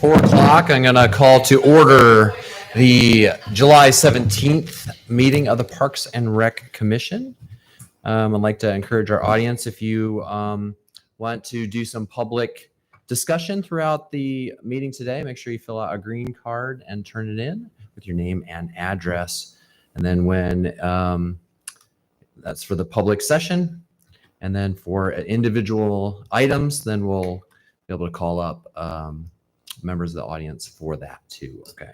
4 o'clock. I'm going to call to order the July 17th meeting of the Parks and Rec Commission. I'd like to encourage our audience, if you want to do some public discussion throughout the meeting today, make sure you fill out a green card and turn it in with your name and address. And then when that's for the public session, and then for individual items, then we'll be able to call up members of the audience for that too. Okay.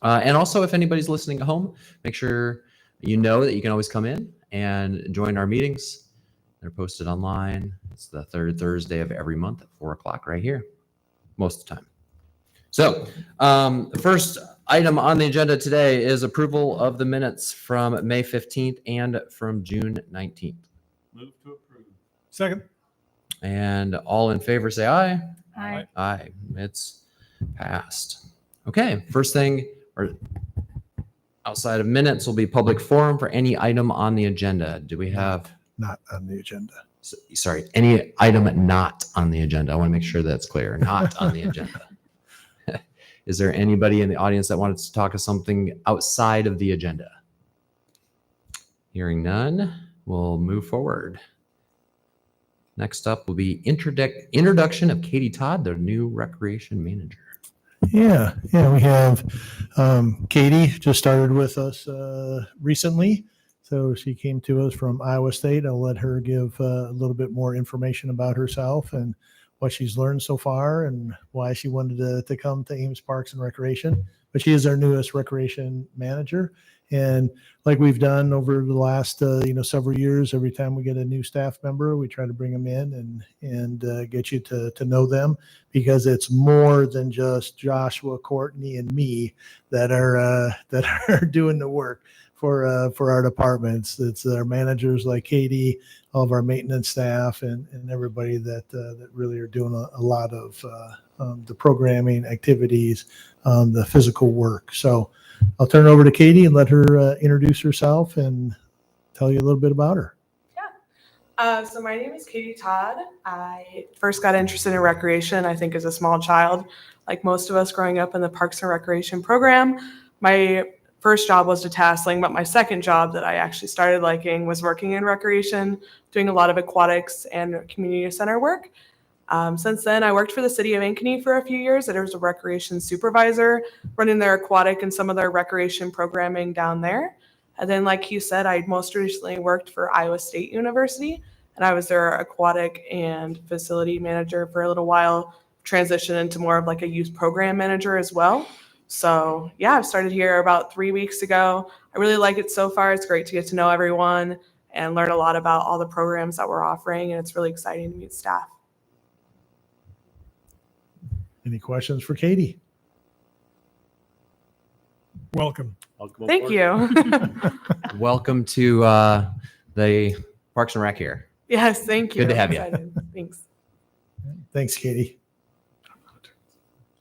And also, if anybody's listening at home, make sure you know that you can always come in and join our meetings. They're posted online. It's the third Thursday of every month at 4 o'clock right here, most of the time. So the first item on the agenda today is approval of the minutes from May 15th and from June 19th. Move to approve. Second. And all in favor say aye. Aye. Aye. It's passed. Okay. First thing, or outside of minutes, will be public forum for any item on the agenda. Do we have? Not on the agenda. Sorry, any item not on the agenda. I want to make sure that's clear. Not on the agenda. Is there anybody in the audience that wanted to talk of something outside of the agenda? Hearing none, we'll move forward. Next up will be introduction of Katie Todd, the new recreation manager. Yeah, we have Katie just started with us recently. So she came to us from Iowa State. I'll let her give a little bit more information about herself and what she's learned so far and why she wanted to come to Ames Parks and Recreation. But she is our newest recreation manager. And like we've done over the last several years, every time we get a new staff member, we try to bring them in and get you to know them, because it's more than just Joshua, Courtney, and me that are doing the work for our departments. It's our managers like Katie, all of our maintenance staff, and everybody that really are doing a lot of the programming activities, the physical work. So I'll turn it over to Katie and let her introduce herself and tell you a little bit about her. Yeah. So my name is Katie Todd. I first got interested in recreation, I think, as a small child, like most of us growing up in the Parks and Recreation program. My first job was detasseling, but my second job that I actually started liking was working in recreation, doing a lot of aquatics and community center work. Since then, I worked for the city of Ankeny for a few years. I was a recreation supervisor, running their aquatic and some of their recreation programming down there. And then, like you said, I most recently worked for Iowa State University, and I was their aquatic and facility manager for a little while, transitioned into more of like a youth program manager as well. So yeah, I've started here about 3 weeks ago. I really like it so far. It's great to get to know everyone and learn a lot about all the programs that we're offering, and it's really exciting to meet staff. Any questions for Katie? Welcome. Thank you. Welcome to the Parks and Rec here. Yes, thank you. Good to have you. Excited. Thanks. Thanks, Katie.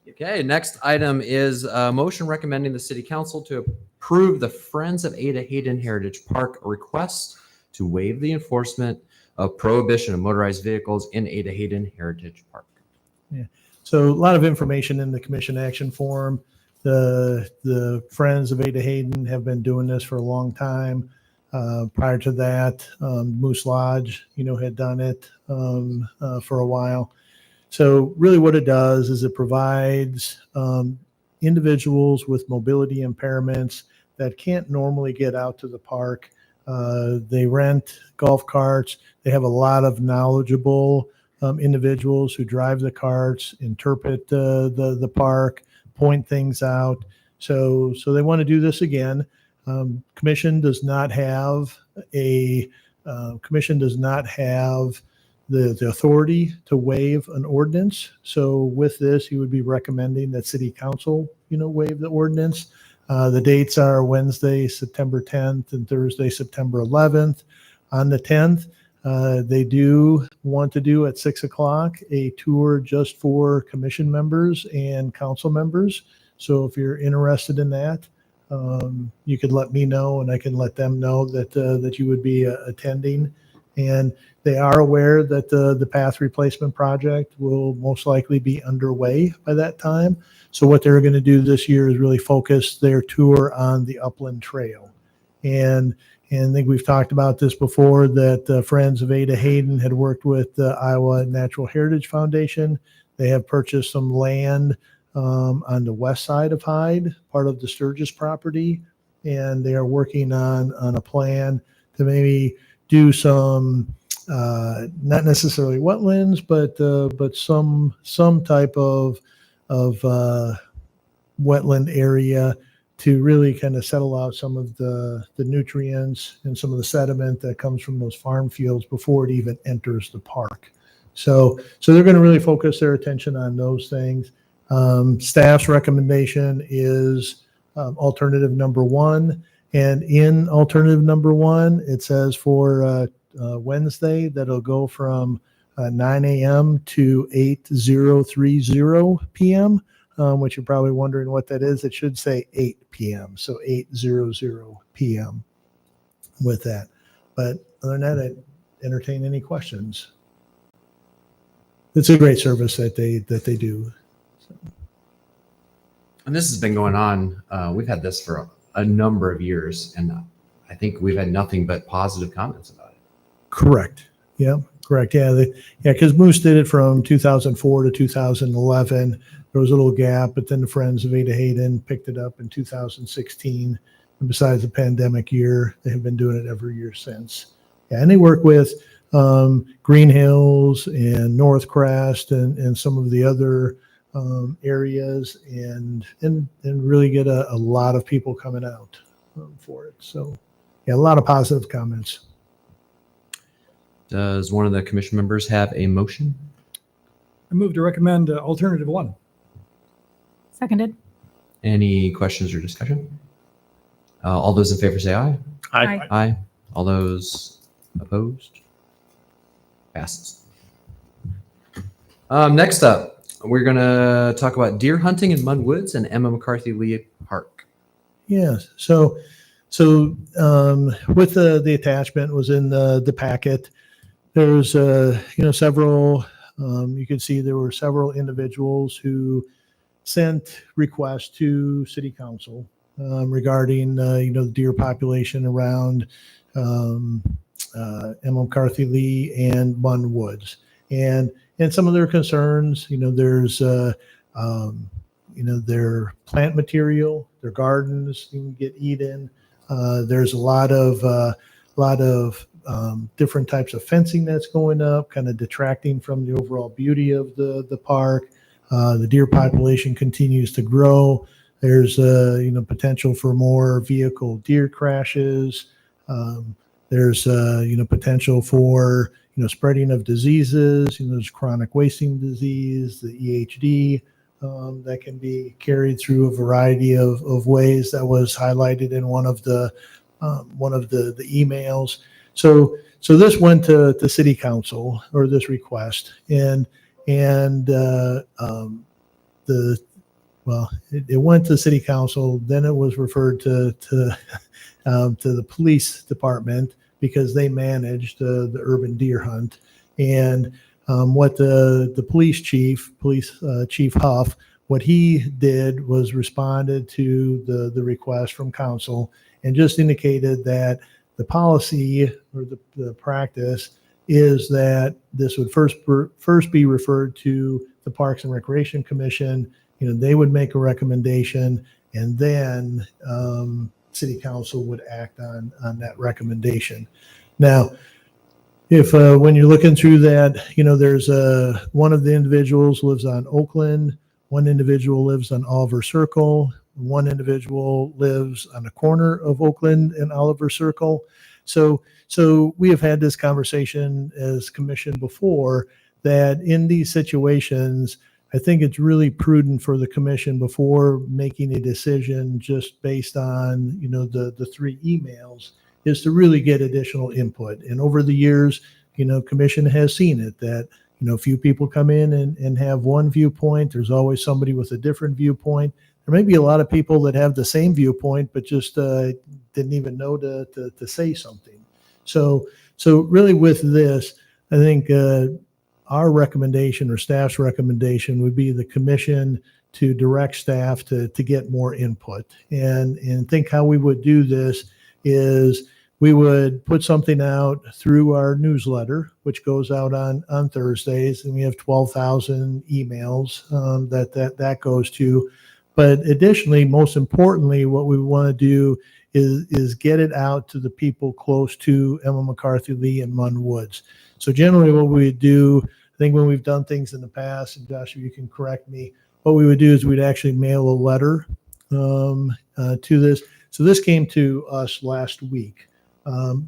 Okay, next item is a motion recommending the city council to approve the Friends of Ada Hayden Heritage Park request to waive the enforcement of prohibition of motorized vehicles in Ada Hayden Heritage Park. Yeah. So a lot of information in the commission action form. The Friends of Ada Hayden have been doing this for a long time. Prior to that, Moose Lodge, had done it for a while. So really what it does is it provides individuals with mobility impairments that can't normally get out to the park. They rent golf carts. They have a lot of knowledgeable individuals who drive the carts, interpret the park, point things out. So they want to do this again. Commission does not have the authority to waive an ordinance. So with this, you would be recommending that city council, waive the ordinance. The dates are Wednesday, September 10th and Thursday, September 11th. On the 10th, they do want to do at 6 o'clock a tour just for commission members and council members. So if you're interested in that, you could let me know and I can let them know that you would be attending. And they are aware that the path replacement project will most likely be underway by that time. So what they're going to do this year is really focus their tour on the Upland Trail. And I think we've talked about this before, that Friends of Ada Hayden had worked with the Iowa Natural Heritage Foundation. They have purchased some land on the west side of Hyde, part of the Sturgis property, and they are working on a plan to maybe do some, not necessarily wetlands, but some type of wetland area to really kind of settle out some of the nutrients and some of the sediment that comes from those farm fields before it even enters the park. So they're going to really focus their attention on those things. Staff's recommendation is alternative number 1. And in alternative number 1, it says for Wednesday that it'll go from 9 a.m. to 8:30 p.m., which you're probably wondering what that is. It should say 8 p.m., so 8:00 p.m. with that. But other than that, I entertain any questions. It's a great service that they do. And this has been going on. We've had this for a number of years, and I think we've had nothing but positive comments about it. Correct. Yeah, correct. Yeah, because Moose did it from 2004 to 2011. There was a little gap, but then the Friends of Ada Hayden picked it up in 2016. And besides the pandemic year, they have been doing it every year since. Yeah, and they work with Green Hills and Northcrest and some of the other areas, and really get a lot of people coming out for it. So, yeah, a lot of positive comments. Does one of the commission members have a motion? I move to recommend alternative 1. Seconded. Any questions or discussion? All those in favor say aye. Aye. Aye. All those opposed? Passes. Next up, we're going to talk about deer hunting in Mud Woods and Emma McCarthy Lee Park. Yes. So with the attachment was in the packet. There's several. You can see there were several individuals who sent requests to City Council regarding the deer population around Emma McCarthy Lee and Mud Woods, and some of their concerns. There's their plant material, their gardens can get eaten. There's a lot of different types of fencing that's going up, kind of detracting from the overall beauty of the park. The deer population continues to grow. There's potential for more vehicle deer crashes. There's potential for spreading of diseases. There's chronic wasting disease, the EHD. That can be carried through a variety of ways. That was highlighted in one of the emails. So this went to City Council, or this request, it went to City Council. Then it was referred to the police department, because they managed the urban deer hunt. And what the police chief Huff, what he did was responded to the request from council and just indicated that the policy or the practice is that this would first be referred to the Parks and Recreation Commission. They would make a recommendation, and then City Council would act on that recommendation. Now, if when you're looking through that, there's one of the individuals lives on Oakland, one individual lives on Oliver Circle, one individual lives on the corner of Oakland and Oliver Circle. So we have had this conversation as commission before, that in these situations, I think it's really prudent for the commission, before making a decision just based on the 3 emails, is to really get additional input. And over the years, commission has seen it that few people come in and have one viewpoint. There's always somebody with a different viewpoint. There may be a lot of people that have the same viewpoint, but just didn't even know to say something. So So really with this, I think our recommendation or staff's recommendation would be the commission to direct staff to get more input, and think how we would do this is we would put something out through our newsletter, which goes out on Thursdays, and we have 12,000 emails that goes to. But additionally, most importantly, what we want to do is get it out to the people close to Emma McCarthy Lee and Munn Woods. So generally what we would do, I think when we've done things in the past, and Josh, if you can correct me, what we would do is we'd actually mail a letter to this. So this came to us last week.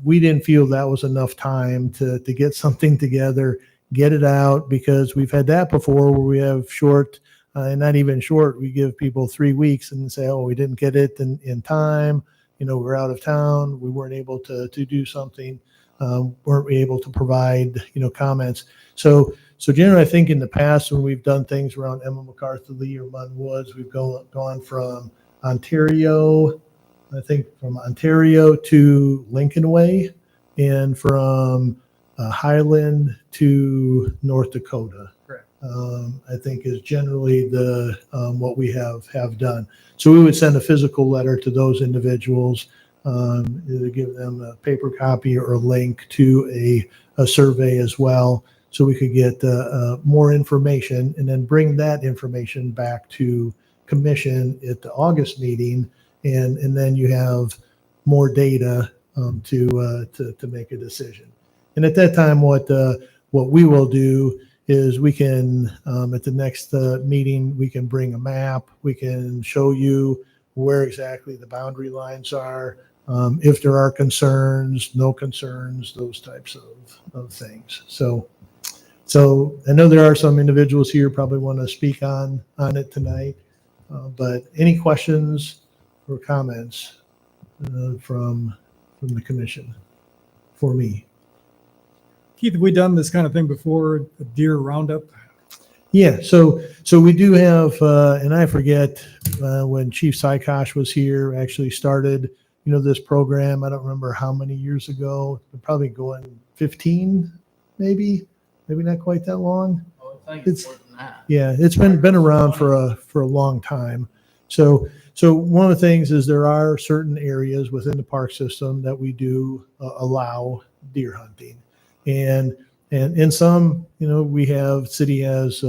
We didn't feel that was enough time to get something together, get it out, because we've had that before where we have short, and not even short, we give people 3 weeks and say, oh, we didn't get it in time. We're out of town. We weren't able to do something. Weren't able to provide, comments. So generally, I think in the past when we've done things around Emma McCarthy Lee or Munn Woods, we've gone from Ontario to Lincoln Way, and from Highland to North Dakota. Correct. I think is generally the what we have done. So we would send a physical letter to those individuals, either give them a paper copy or a link to a survey as well, so we could get more information, and then bring that information back to commission at the August meeting, and then you have more data to make a decision. And at that time, what we will do is we can, at the next meeting, we can bring a map. We can show you where exactly the boundary lines are, if there are concerns, no concerns, those types of things. So I know there are some individuals here probably want to speak on it tonight, but any questions or comments from the commission for me? Keith, have we done this kind of thing before, a deer roundup? Yeah, so we do have, and I forget when Chief Sykosh was here, actually started, this program. I don't remember how many years ago, probably going 15, maybe not quite that long. Oh, I think it's more than that. Yeah, it's been around for a long time. So one of the things is there are certain areas within the park system that we do allow deer hunting. And in some, city has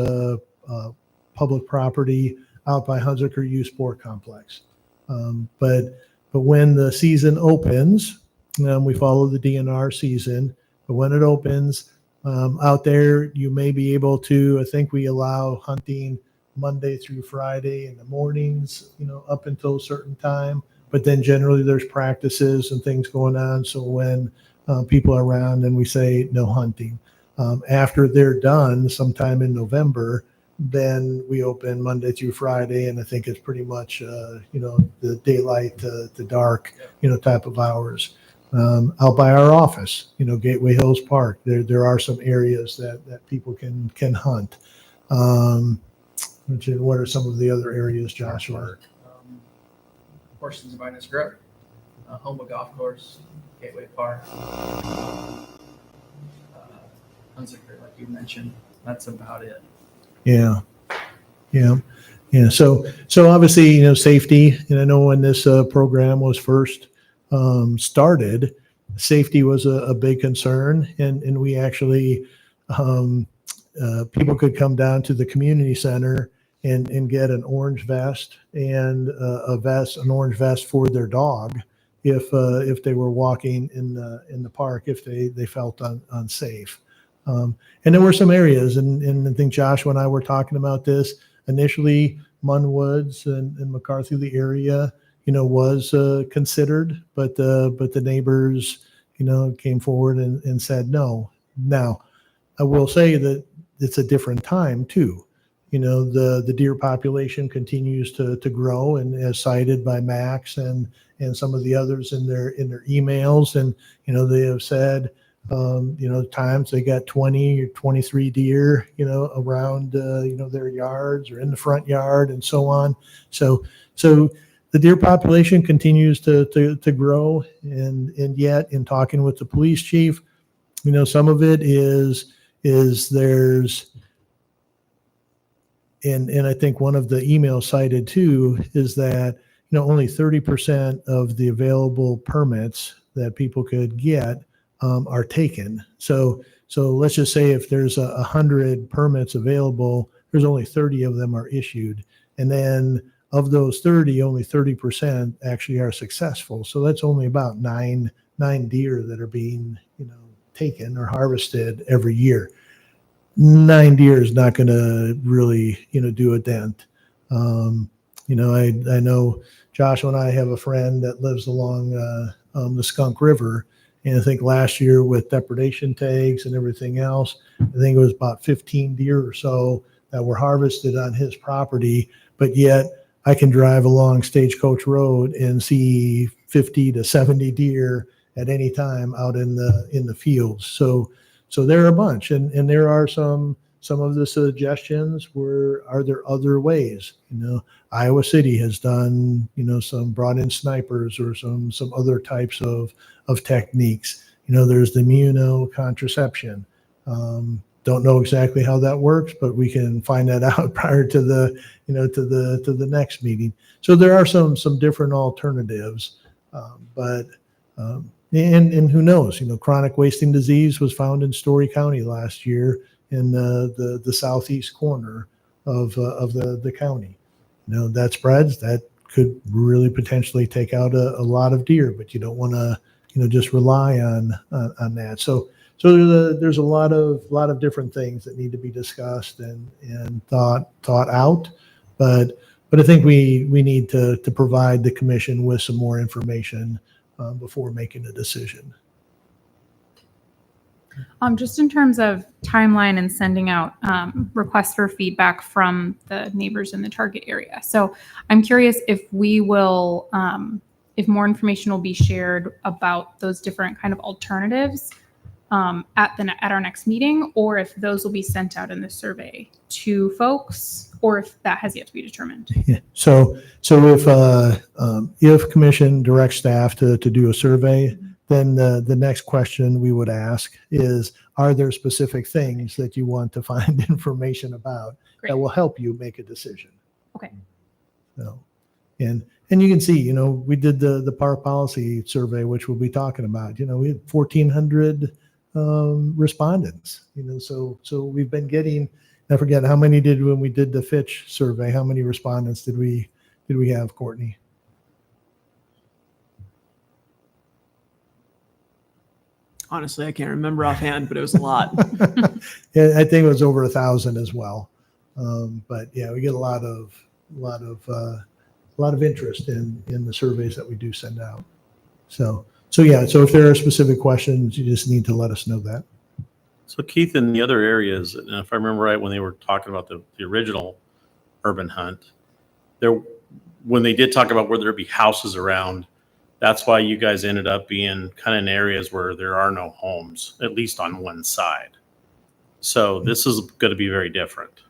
public property out by Hunziker Youth Sport Complex. But when the season opens, we follow the DNR season. But when it opens, out there, you may be able to, I think we allow hunting Monday through Friday in the mornings, up until a certain time. But then generally there's practices and things going on. So when people are around, and we say no hunting. After they're done, sometime in November, then we open Monday through Friday, and I think it's pretty much the daylight to dark type of hours. Out by our office, Gateway Hills Park, there are some areas that people can hunt. What are some of the other areas, Joshua? Portions of Minus Grove, Homa Golf Course, Gateway Park, Hunziker, like you mentioned. That's about it. Yeah. So obviously, safety, and I know when this program was first started, safety was a big concern, and we actually, people could come down to the community center and get an orange vest and an orange vest for their dog if they were walking in the park, if they felt unsafe. And there were some areas, and I think Joshua and I were talking about this initially. Munn Woods and McCarthy, the area, was considered, but the neighbors, came forward and said no. Now, I will say that it's a different time too. The deer population continues to grow, and as cited by Max and some of the others in their emails, and they have said times they got 20 or 23 deer around their yards or in the front yard and so on. So the deer population continues to grow, and yet in talking with the police chief, Some of it is there's, and I think one of the emails cited too is that, only 30% of the available permits that people could get are taken. So let's just say if there's 100 permits available, there's only 30 of them are issued. And then of those 30, only 30% actually are successful. So that's only about nine deer that are being, taken or harvested every year. 9 deer is not going to really, do a dent. I know Joshua and I have a friend that lives along the Skunk River. And I think last year with depredation tags and everything else, I think it was about 15 deer or so that were harvested on his property. But yet I can drive along Stagecoach Road and see 50 to 70 deer at any time out in the fields. So there are a bunch, and there are some of the suggestions are there other ways? Iowa City has done, brought in snipers or some other types of techniques. There's the immunocontraception. Don't know exactly how that works, but we can find that out prior to the, to the next meeting. So there are some different alternatives, and who knows, chronic wasting disease was found in Story County last year in the southeast corner of the county. That spreads, that could really potentially take out a lot of deer, but you don't want to, just rely on that. So there's a lot of different things that need to be discussed and thought out, but I think we need to provide the commission with some more information before making a decision. Just in terms of timeline and sending out requests for feedback from the neighbors in the target area. So I'm curious if we will, if more information will be shared about those different kind of alternatives at our next meeting, or if those will be sent out in the survey to folks, or if that has yet to be determined. Yeah. So if commission directs staff to do a survey, then the next question we would ask is, are there specific things that you want to find information about Great. that will help you make a decision? Okay. So, and you can see, we did the park policy survey, which we'll be talking about. We had 1,400 respondents. So we've been getting. I forget how many did when we did the Fitch survey. How many respondents did we have, Courtney? Honestly, I can't remember offhand, but it was a lot. Yeah, I think it was over 1,000 as well. But yeah, we get a lot of interest in the surveys that we do send out. So yeah. So if there are specific questions, you just need to let us know that. So Keith, in the other areas, and if I remember right, when they were talking about the original urban hunt, when they did talk about where there'd be houses around, that's why you guys ended up being kind of in areas where there are no homes, at least on one side. So this is going to be very different.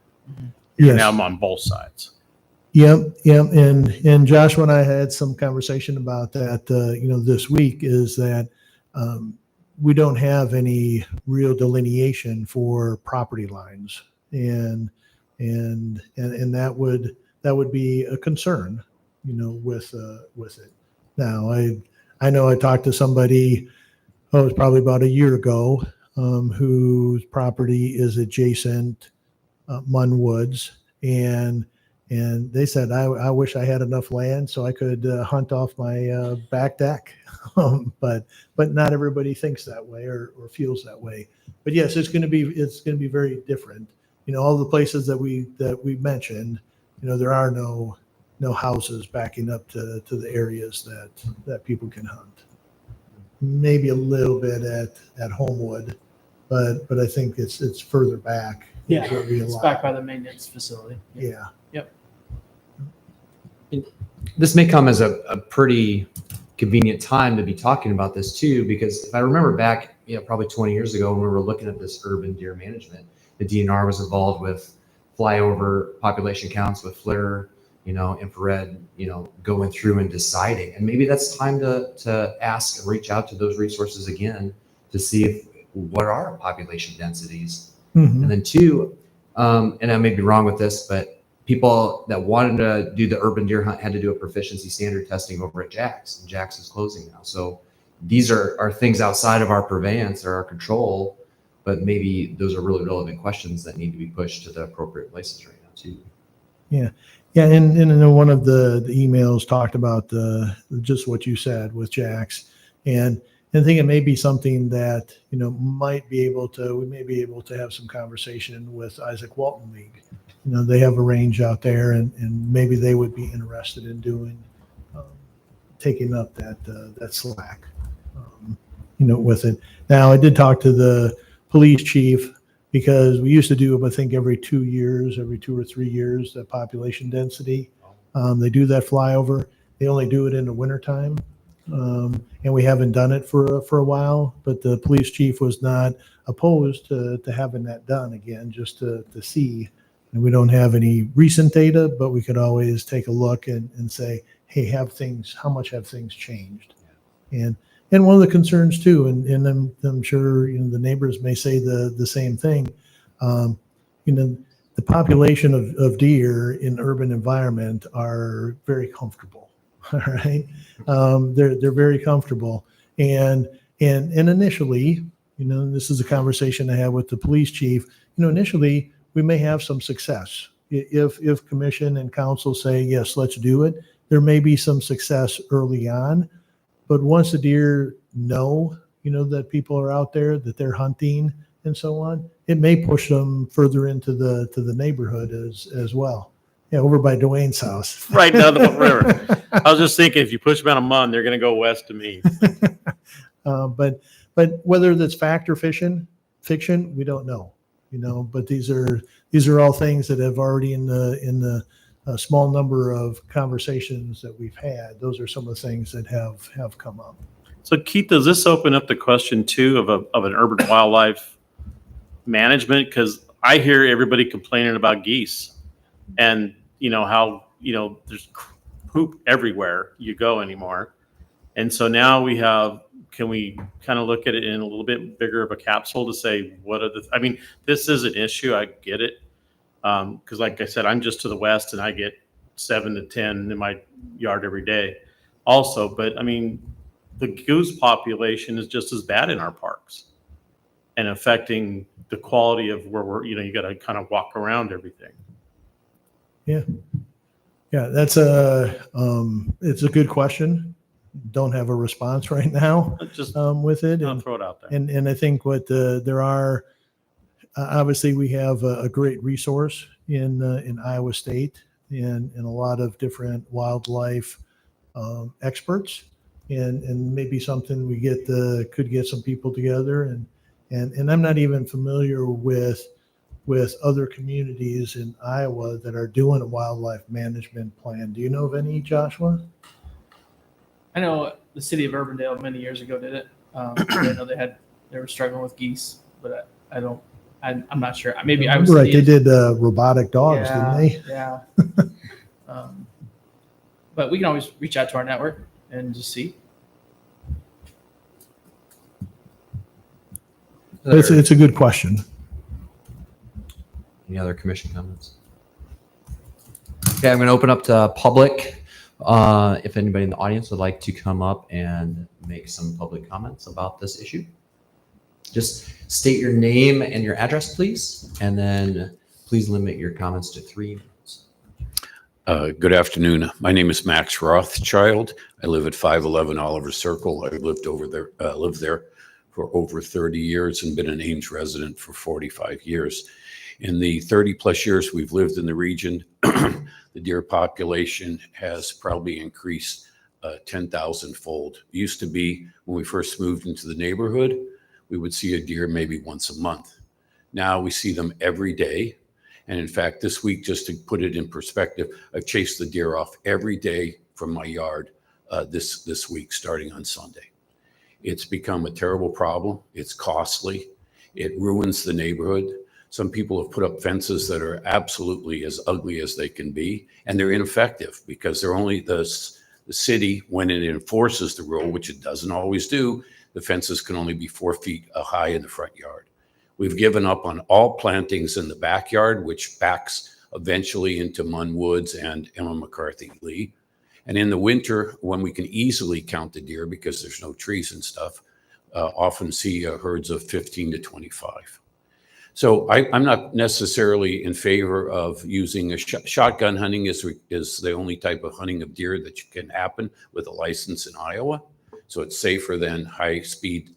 Yes. Now I'm on both sides. Yep. And Joshua and I had some conversation about that, this week, is that we don't have any real delineation for property lines, and that would be a concern, with it. Now, I know I talked to somebody, it was probably about a year ago, whose property is adjacent Munn Woods, and they said, I wish I had enough land so I could hunt off my back deck. But not everybody thinks that way or feels that way. But yes, it's going to be very different. All the places that we mentioned, there are no houses backing up to the areas that people can hunt. Maybe a little bit at Homewood, but I think it's further back. Yeah, it's back by the maintenance facility. Yeah. This may come as a pretty convenient time to be talking about this too, because if I remember back, probably 20 years ago when we were looking at this urban deer management, the DNR was involved with flyover population counts with FLIR, infrared, going through and deciding. And maybe that's time to ask and reach out to those resources again to see what are our population densities? Mhm. And then two, and I may be wrong with this, but people that wanted to do the urban deer hunt had to do a proficiency standard testing over at Jax, and Jax is closing now. So these are things outside of our purveyance or our control, but maybe those are really relevant questions that need to be pushed to the appropriate places right now too. Yeah, and then one of the emails talked about just what you said with Jax, and I think it may be something that we may be able to have some conversation with Isaac Walton League. They have a range out there, and maybe they would be interested in doing taking up that slack, with it. Now, I did talk to the police chief, because we used to do, I think, every 2 or 3 years, the population density. They do that flyover. They only do it in the wintertime. And we haven't done it for a while, but the police chief was not opposed to having that done again, just to see. And we don't have any recent data, but we could always take a look and say, hey, how much have things changed? And one of the concerns too, and I'm sure the neighbors may say the same thing. The population of deer in urban environment are very comfortable. All right, they're very comfortable, and initially, this is a conversation I had with the police chief. Initially we may have some success if commission and council say yes, let's do it. There may be some success early on. But once the deer know, that people are out there, that they're hunting and so on, it may push them further into the neighborhood as well. Yeah, over by Dwayne's house. Right down the river. I was just thinking, if you push them out a month, they're going to go west to me. But whether that's fact or fiction, we don't know. But these are all things that have already in the a small number of conversations that we've had. Those are some of the things that have come up. So Keith, does this open up the question too of an urban wildlife management? Because I hear everybody complaining about geese, and how there's poop everywhere you go anymore, and so now can we kind of look at it in a little bit bigger of a capsule to say this is an issue, I get it. Because like I said, I'm just to the west and I get 7 to 10 in my yard every day also. But the goose population is just as bad in our parks and affecting the quality of where you got to kind of walk around everything. Yeah, that's it's a good question. Don't have a response right now Just with it. I'll throw it out there. And I think there are, obviously we have a great resource in Iowa State and a lot of different wildlife experts, and maybe something we could get some people together, and I'm not even familiar with other communities in Iowa that are doing a wildlife management plan. Do you know of any, Joshua? I know the city of Urbandale many years ago did it. I know they were struggling with geese, but I'm not sure. Maybe I was right. They did robotic dogs, didn't they? Yeah. But we can always reach out to our network and just see. It's a good question. Any other commission comments? Okay, I'm going to open up to public. If anybody in the audience would like to come up and make some public comments about this issue, just state your name and your address, please, and then please limit your comments to 3 minutes. Good afternoon. My name is Max Rothschild. I live at 511 Oliver Circle. I've lived there for over 30 years and been an Ames resident for 45 years. In the 30 plus years we've lived in the region, the deer population has probably increased 10,000 fold. It used to be, when we first moved into the neighborhood, we would see a deer maybe once a month. Now we see them every day. And in fact, this week, just to put it in perspective, I've chased the deer off every day from my yard this week, starting on Sunday. It's become a terrible problem. It's costly. It ruins the neighborhood. Some people have put up fences that are absolutely as ugly as they can be, and they're ineffective because they're only the city, when it enforces the rule, which it doesn't always do, the fences can only be 4 feet high in the front yard. We've given up on all plantings in the backyard, which backs eventually into Munn Woods and Emma McCarthy Lee. And in the winter, when we can easily count the deer because there's no trees and stuff, often see herds of 15 to 25. So I'm not necessarily in favor of using shotgun hunting is the only type of hunting of deer that can happen with a license in Iowa. So it's safer than high-speed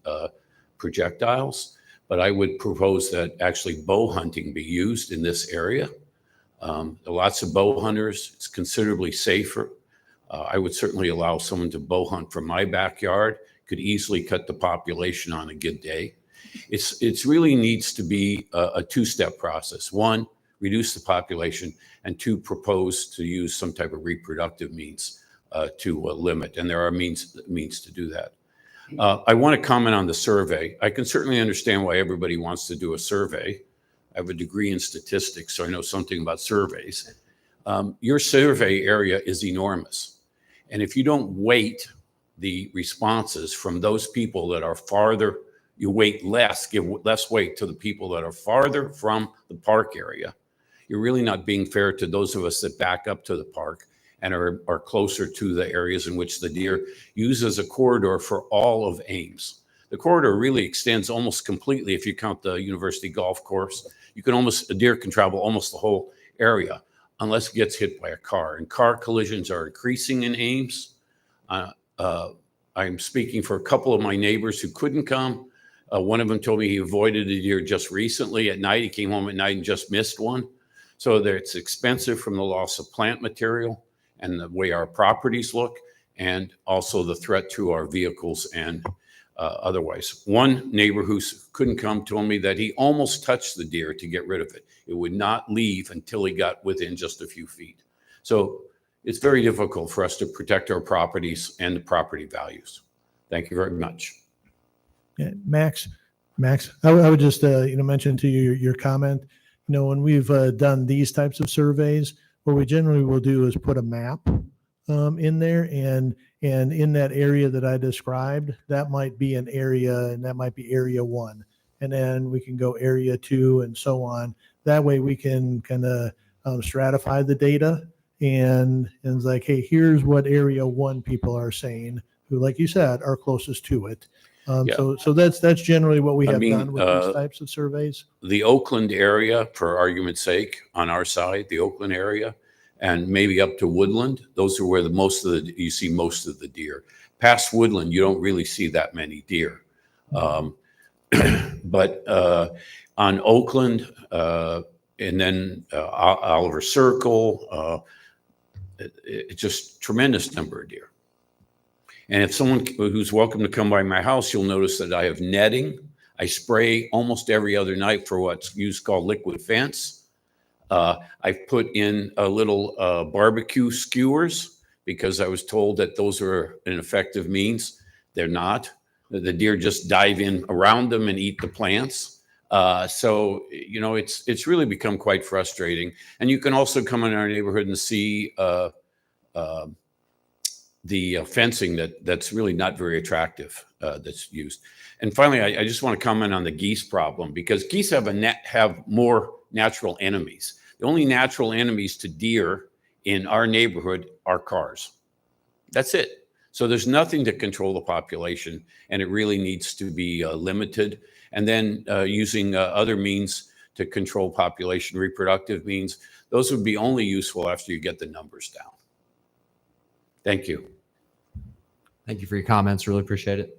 projectiles. But I would propose that actually bow hunting be used in this area. There are lots of bow hunters. It's considerably safer. I would certainly allow someone to bow hunt from my backyard. Could easily cut the population on a good day. It's really needs to be a two-step process. One, reduce the population, and two, propose to use some type of reproductive means to limit. And there are means to do that. I want to comment on the survey. I can certainly understand why everybody wants to do a survey. I have a degree in statistics, so I know something about surveys. Your survey area is enormous. And if you don't weight the responses from those people that are farther, you weight less, give less weight to the people that are farther from the park area, you're really not being fair to those of us that back up to the park and are closer to the areas in which the deer use as a corridor for all of Ames. The corridor really extends almost completely if you count the University Golf Course. A deer can travel almost the whole area unless it gets hit by a car. And car collisions are increasing in Ames. I'm speaking for a couple of my neighbors who couldn't come. One of them told me he avoided a deer just recently at night. He came home at night and just missed one. So it's expensive from the loss of plant material and the way our properties look, and also the threat to our vehicles and otherwise. One neighbor who couldn't come told me that he almost touched the deer to get rid of it. It would not leave until he got within just a few feet. So it's very difficult for us to protect our properties and the property values. Thank you very much. Yeah, Max, I would just mention to you your comment. When we've done these types of surveys, what we generally will do is put a map in there, and in that area that I described, that might be an area, and that might be area 1, and then we can go area 2 and so on. That way we can kind of stratify the data, and it's like, hey, here's what area 1 people are saying, who, like you said, are closest to it. Yeah. So that's generally what we have mean, done with these types of surveys. The Oakland area, for argument's sake, on our side, the Oakland area, and maybe up to Woodland, those are where you see most of the deer. Past Woodland, you don't really see that many deer. But on Oakland, and then Oliver Circle, it's just tremendous number of deer. And if someone who's welcome to come by my house, you'll notice that I have netting. I spray almost every other night for what's used called liquid fence. I've put in a little barbecue skewers because I was told that those are an effective means. They're not. The deer just dive in around them and eat the plants. So it's really become quite frustrating. And you can also come in our neighborhood and see the fencing that's really not very attractive that's used. And finally, I just want to comment on the geese problem, because geese have more natural enemies. The only natural enemies to deer in our neighborhood are cars. That's it. So there's nothing to control the population, and it really needs to be limited. And then using other means to control population, reproductive means, those would be only useful after you get the numbers down. Thank you. Thank you for your comments. Really appreciate it.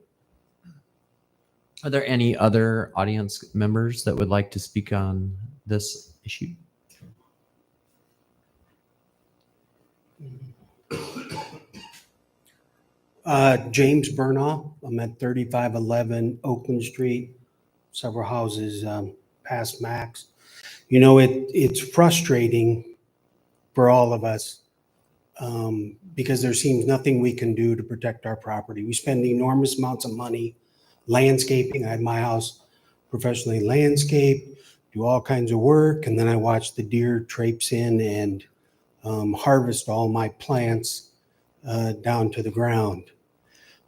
Are there any other audience members that would like to speak on this issue? James Burnaugh. I'm at 3511 Oakland Street, several houses past Max. It's frustrating for all of us because there seems nothing we can do to protect our property. We spend enormous amounts of money landscaping. I have my house professionally landscaped, do all kinds of work, and then I watch the deer traipse in and harvest all my plants down to the ground.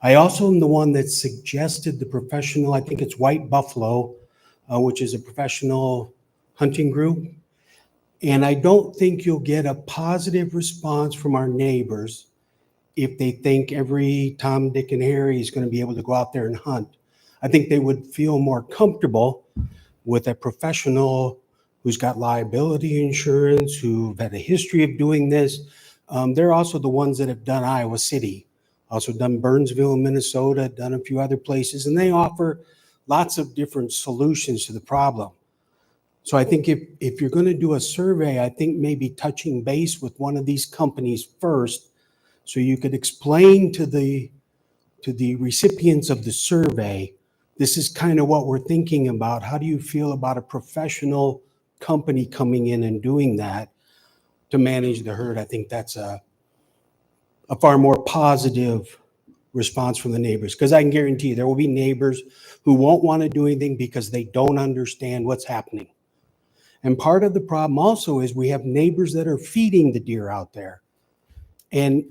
I also am the one that suggested the professional, I think it's White Buffalo, which is a professional hunting group. And I don't think you'll get a positive response from our neighbors if they think every Tom, Dick, and Harry is going to be able to go out there and hunt. I think they would feel more comfortable with a professional who's got liability insurance, who've had a history of doing this. They're also the ones that have done Iowa City, also done Burnsville, Minnesota, done a few other places, and they offer lots of different solutions to the problem. So I think if you're going to do a survey, I think maybe touching base with one of these companies first, so you could explain to the recipients of the survey, this is kind of what we're thinking about. How do you feel about a professional company coming in and doing that to manage the herd? I think that's a far more positive response from the neighbors, because I can guarantee you there will be neighbors who won't want to do anything because they don't understand what's happening. And part of the problem also is we have neighbors that are feeding the deer out there. And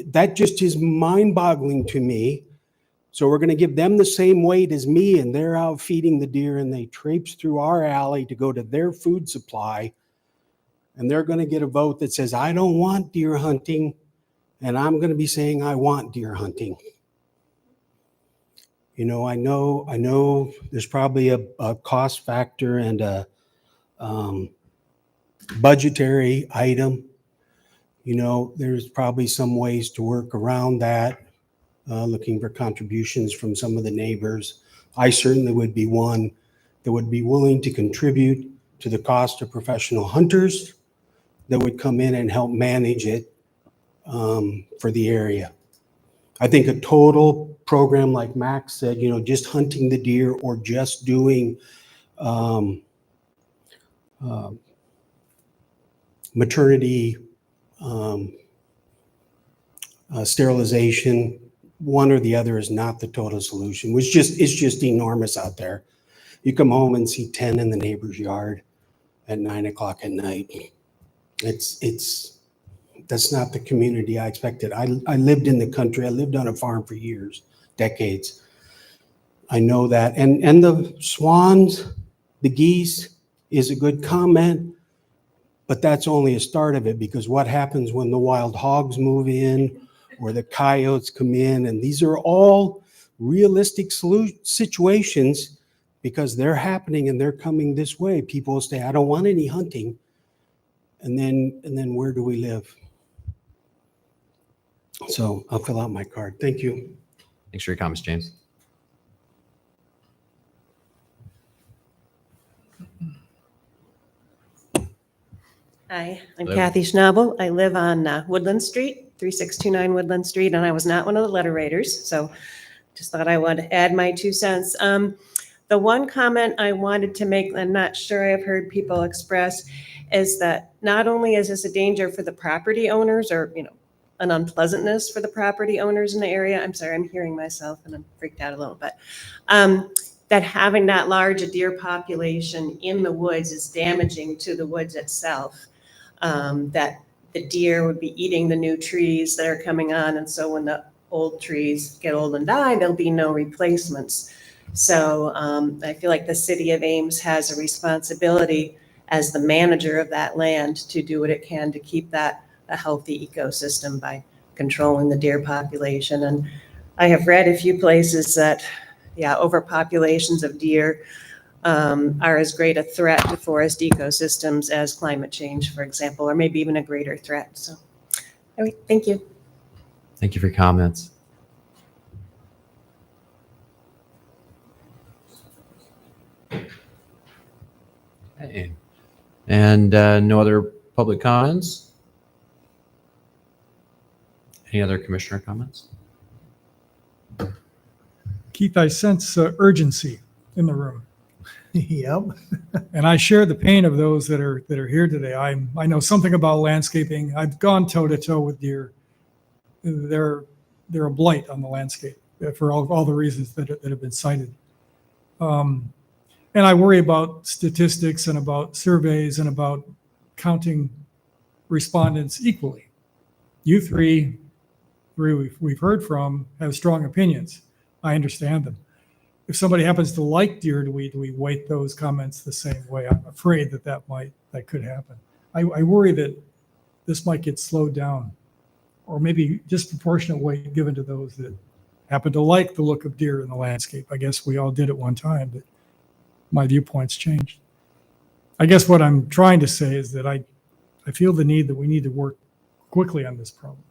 that just is mind-boggling to me. So we're going to give them the same weight as me, and they're out feeding the deer, and they traipse through our alley to go to their food supply. And they're going to get a vote that says, I don't want deer hunting. And I'm going to be saying, I want deer hunting. You know, I know there's probably a cost factor and a budgetary item. You know, there's probably some ways to work around that, looking for contributions from some of the neighbors. I certainly would be one that would be willing to contribute to the cost of professional hunters that would come in and help manage it for the area. I think a total program like Max said, you know, just hunting the deer or just doing maternity sterilization, one or the other is not the total solution. It's just enormous out there. You come home and see 10 in the neighbor's yard at 9 o'clock at night. That's not the community I expected. I lived in the country. I lived on a farm for years, decades. I know that. And the swans, the geese is a good comment, but that's only a start of it, because what happens when the wild hogs move in or the coyotes come in? And these are all realistic situations, because they're happening and they're coming this way. People will say, I don't want any hunting. And then where do we live? So I'll fill out my card. Thank you. Thanks for your comments, James. Hi, I'm Hello. Kathy Schnabel. I live on Woodland Street, 3629 Woodland Street, and I was not one of the letter writers, so just thought I would add my 2 cents. The one comment I wanted to make, I'm not sure I've heard people express, is that not only is this a danger for the property owners, or, you know, an unpleasantness for the property owners in the area. I'm sorry, I'm hearing myself and I'm freaked out a little bit. That having that large a deer population in the woods is damaging to the woods itself. That the deer would be eating the new trees that are coming on. And so when the old trees get old and die, there'll be no replacements. So I feel like the city of Ames has a responsibility as the manager of that land to do what it can to keep that a healthy ecosystem by controlling the deer population. And I have read a few places that, yeah, overpopulations of deer are as great a threat to forest ecosystems as climate change, for example, or maybe even a greater threat. So anyway, thank you. Thank you for your comments. Okay. And no other public comments? Any other commissioner comments? Keith, I sense urgency in the room, Yep. and I share the pain of those that are here today. I know something about landscaping. I've gone toe to toe with deer. They're a blight on the landscape for all the reasons that have been cited. And I worry about statistics and about surveys and about counting respondents equally. You three three we've heard from have strong opinions. I understand them. If somebody happens to like deer, do we weight those comments the same way? I'm afraid that could happen. I worry that this might get slowed down, or maybe disproportionate weight given to those that happen to like the look of deer in the landscape. I guess we all did at one time, but my viewpoint's changed. I guess what I'm trying to say is that I feel the need that we need to work quickly on this problem.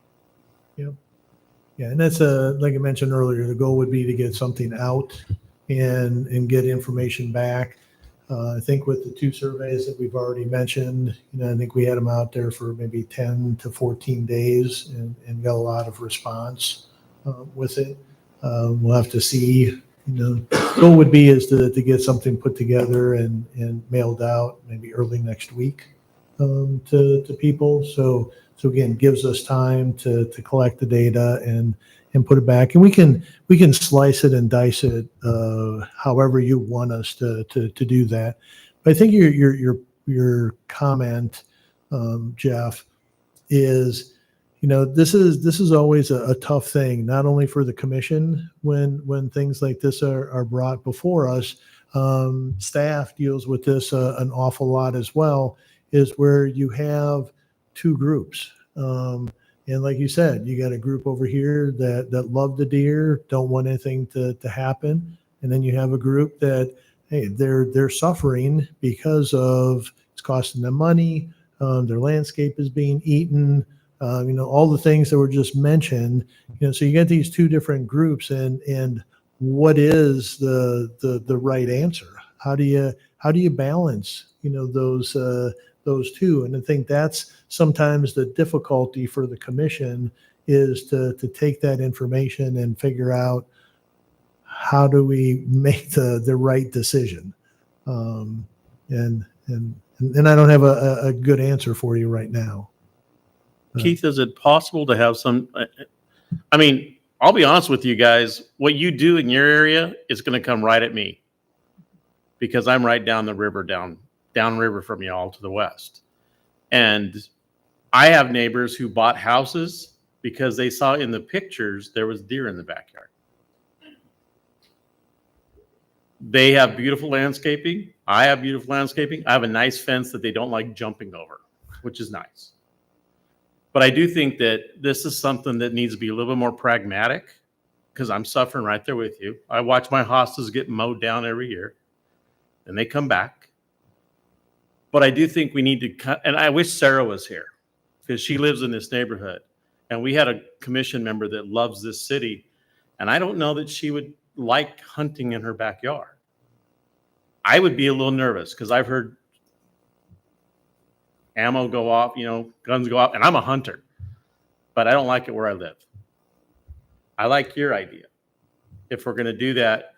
Yeah, and that's like I mentioned earlier, the goal would be to get something out and get information back. I think with the 2 surveys that we've already mentioned, I think we had them out there for maybe 10 to 14 days and got a lot of response with it. We'll have to see. The goal would be is to get something put together and mailed out maybe early next week to people. So again, gives us time to collect the data and put it back, and we can slice it and dice it however you want us to do that. But I think your comment, Jeff, is this is always a tough thing, not only for the commission when things like this are brought before us. Staff deals with this an awful lot as well, is where you have 2 groups. And like you said, you got a group over here that love the deer, don't want anything to happen. And then you have a group that, hey, they're suffering because of it's costing them money. Their landscape is being eaten. All the things that were just mentioned. So you get these 2 different groups, and what is the right answer? How do you balance those 2? And I think that's sometimes the difficulty for the commission, is to take that information and figure out how do we make the right decision. And I don't have a good answer for you right now. Keith, is it possible to have some, I mean, I'll be honest with you guys, what you do in your area is going to come right at me, because I'm right down the river, downriver from y'all to the west. And I have neighbors who bought houses because they saw in the pictures there was deer in the backyard. They have beautiful landscaping. I have beautiful landscaping. I have a nice fence that they don't like jumping over, which is nice. But I do think that this is something that needs to be a little bit more pragmatic, because I'm suffering right there with you. I watch my hostas get mowed down every year, and they come back. But I do think we need to cut, and I wish Sarah was here, because she lives in this neighborhood. And we had a commission member that loves this city, and I don't know that she would like hunting in her backyard. I would be a little nervous, because I've heard ammo go off, guns go off, and I'm a hunter, but I don't like it where I live. I like your idea. If we're going to do that,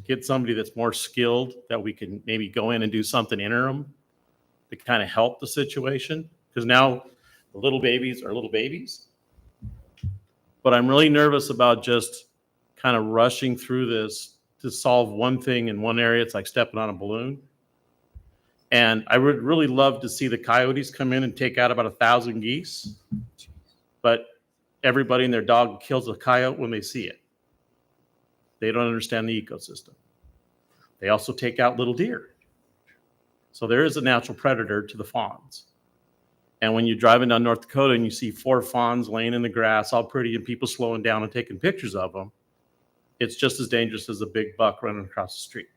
get somebody that's more skilled, that we can maybe go in and do something interim to kind of help the situation, because now the little babies are little babies. But I'm really nervous about just kind of rushing through this to solve one thing in one area. It's like stepping on a balloon. And I would really love to see the coyotes come in and take out about 1,000 geese. But everybody and their dog kills a coyote when they see it. They don't understand the ecosystem. They also take out little deer. So there is a natural predator to the fawns. And when you're driving down North Dakota and you see 4 fawns laying in the grass, all pretty, and people slowing down and taking pictures of them, it's just as dangerous as a big buck running across the street.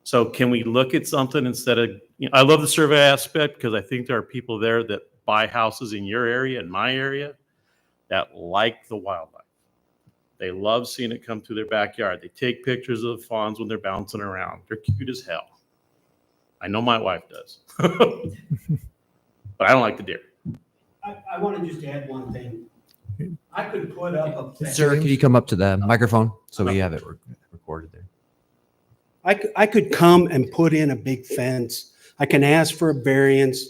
So can we look at something instead of, I love the survey aspect, because I think there are people there that buy houses in your area and my area that like the wildlife. They love seeing it come through their backyard. They take pictures of the fawns when they're bouncing around. They're cute as hell. I know my wife does. But I don't like the deer. I want to just add one thing. I could put up a Sir, can you come up to the microphone so we have it recorded there? I could come and put in a big fence. I can ask for a variance,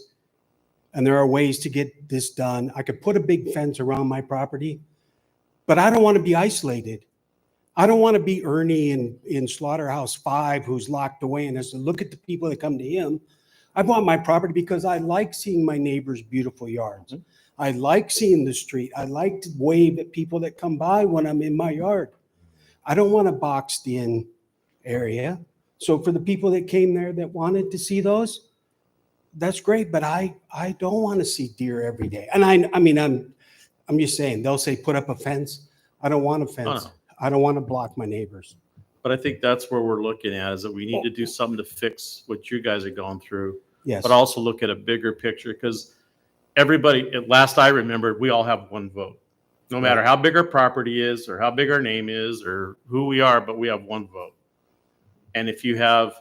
and there are ways to get this done. I could put a big fence around my property, but I don't want to be isolated. I don't want to be Ernie in Slaughterhouse 5 who's locked away and has to look at the people that come to him. I want my property because I like seeing my neighbors' beautiful yards. I like seeing the street. I like to wave at people that come by when I'm in my yard. I don't want a boxed in area. So for the people that came there that wanted to see those, that's great, but I don't want to see deer every day. And I mean, I'm just saying, they'll say, put up a fence. I don't want a fence. no. I don't want to block my neighbors. But I think that's where we're looking at, is that we need to do something to fix what you guys are going through, Yes. but also look at a bigger picture, because everybody, at last I remembered, we all have one vote. No matter how big our property is or how big our name is or who we are, but we have one vote. And if you have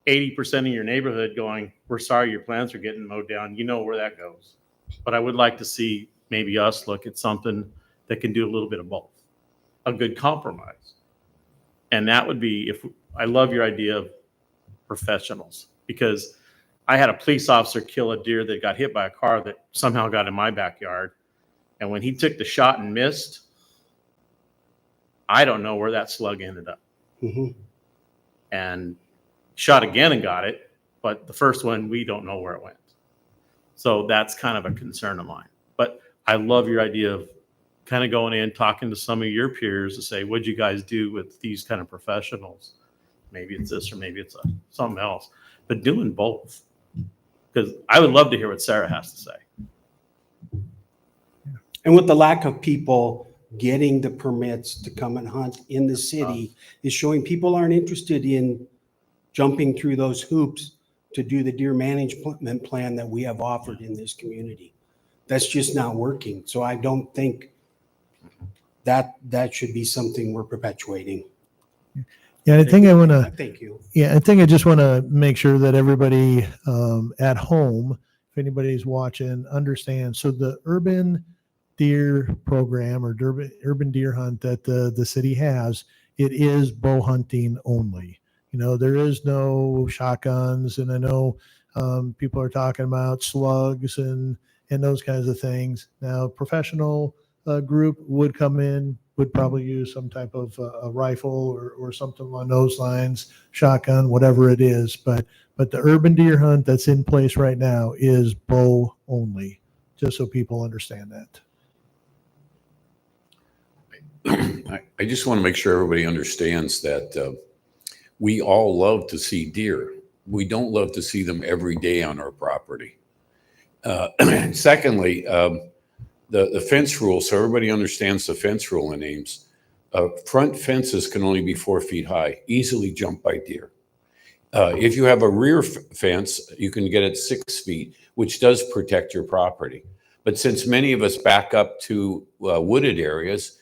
80% of your neighborhood going, we're sorry your plants are getting mowed down, you know where that goes. But I would like to see maybe us look at something that can do a little bit of both, a good compromise. And that would be, I love your idea of professionals, because I had a police officer kill a deer that got hit by a car that somehow got in my backyard. And when he took the shot and missed, I don't know where that slug ended up. Mhm. And shot again and got it, but the first one, we don't know where it went. So that's kind of a concern of mine. But I love your idea of kind of going in, talking to some of your peers to say, what'd you guys do with these kind of professionals? Maybe it's this or maybe it's something else, but doing both. Because I would love to hear what Sarah has to say. And with the lack of people getting the permits to come and hunt in the city is showing people aren't interested in jumping through those hoops to do the deer management plan that we have offered in this community. That's just not working. So I don't think that should be something we're perpetuating. Yeah, I think I want to, Thank you. yeah, I think I just want to make sure that everybody at home, if anybody's watching, understands. So the urban deer program or urban deer hunt that the city has, it is bow hunting only. You know, there is no shotguns, and I know people are talking about slugs and those kinds of things. Now, professional group would come in, would probably use some type of a rifle or something along those lines, shotgun, whatever it is. But the urban deer hunt that's in place right now is bow only, just so people understand that. I just want to make sure everybody understands that we all love to see deer. We don't love to see them every day on our property. Secondly, the fence rule, so everybody understands the fence rule in Ames. Front fences can only be 4 feet high, easily jumped by deer. If you have a rear fence, you can get it 6 feet, which does protect your property. But since many of us back up to wooded areas,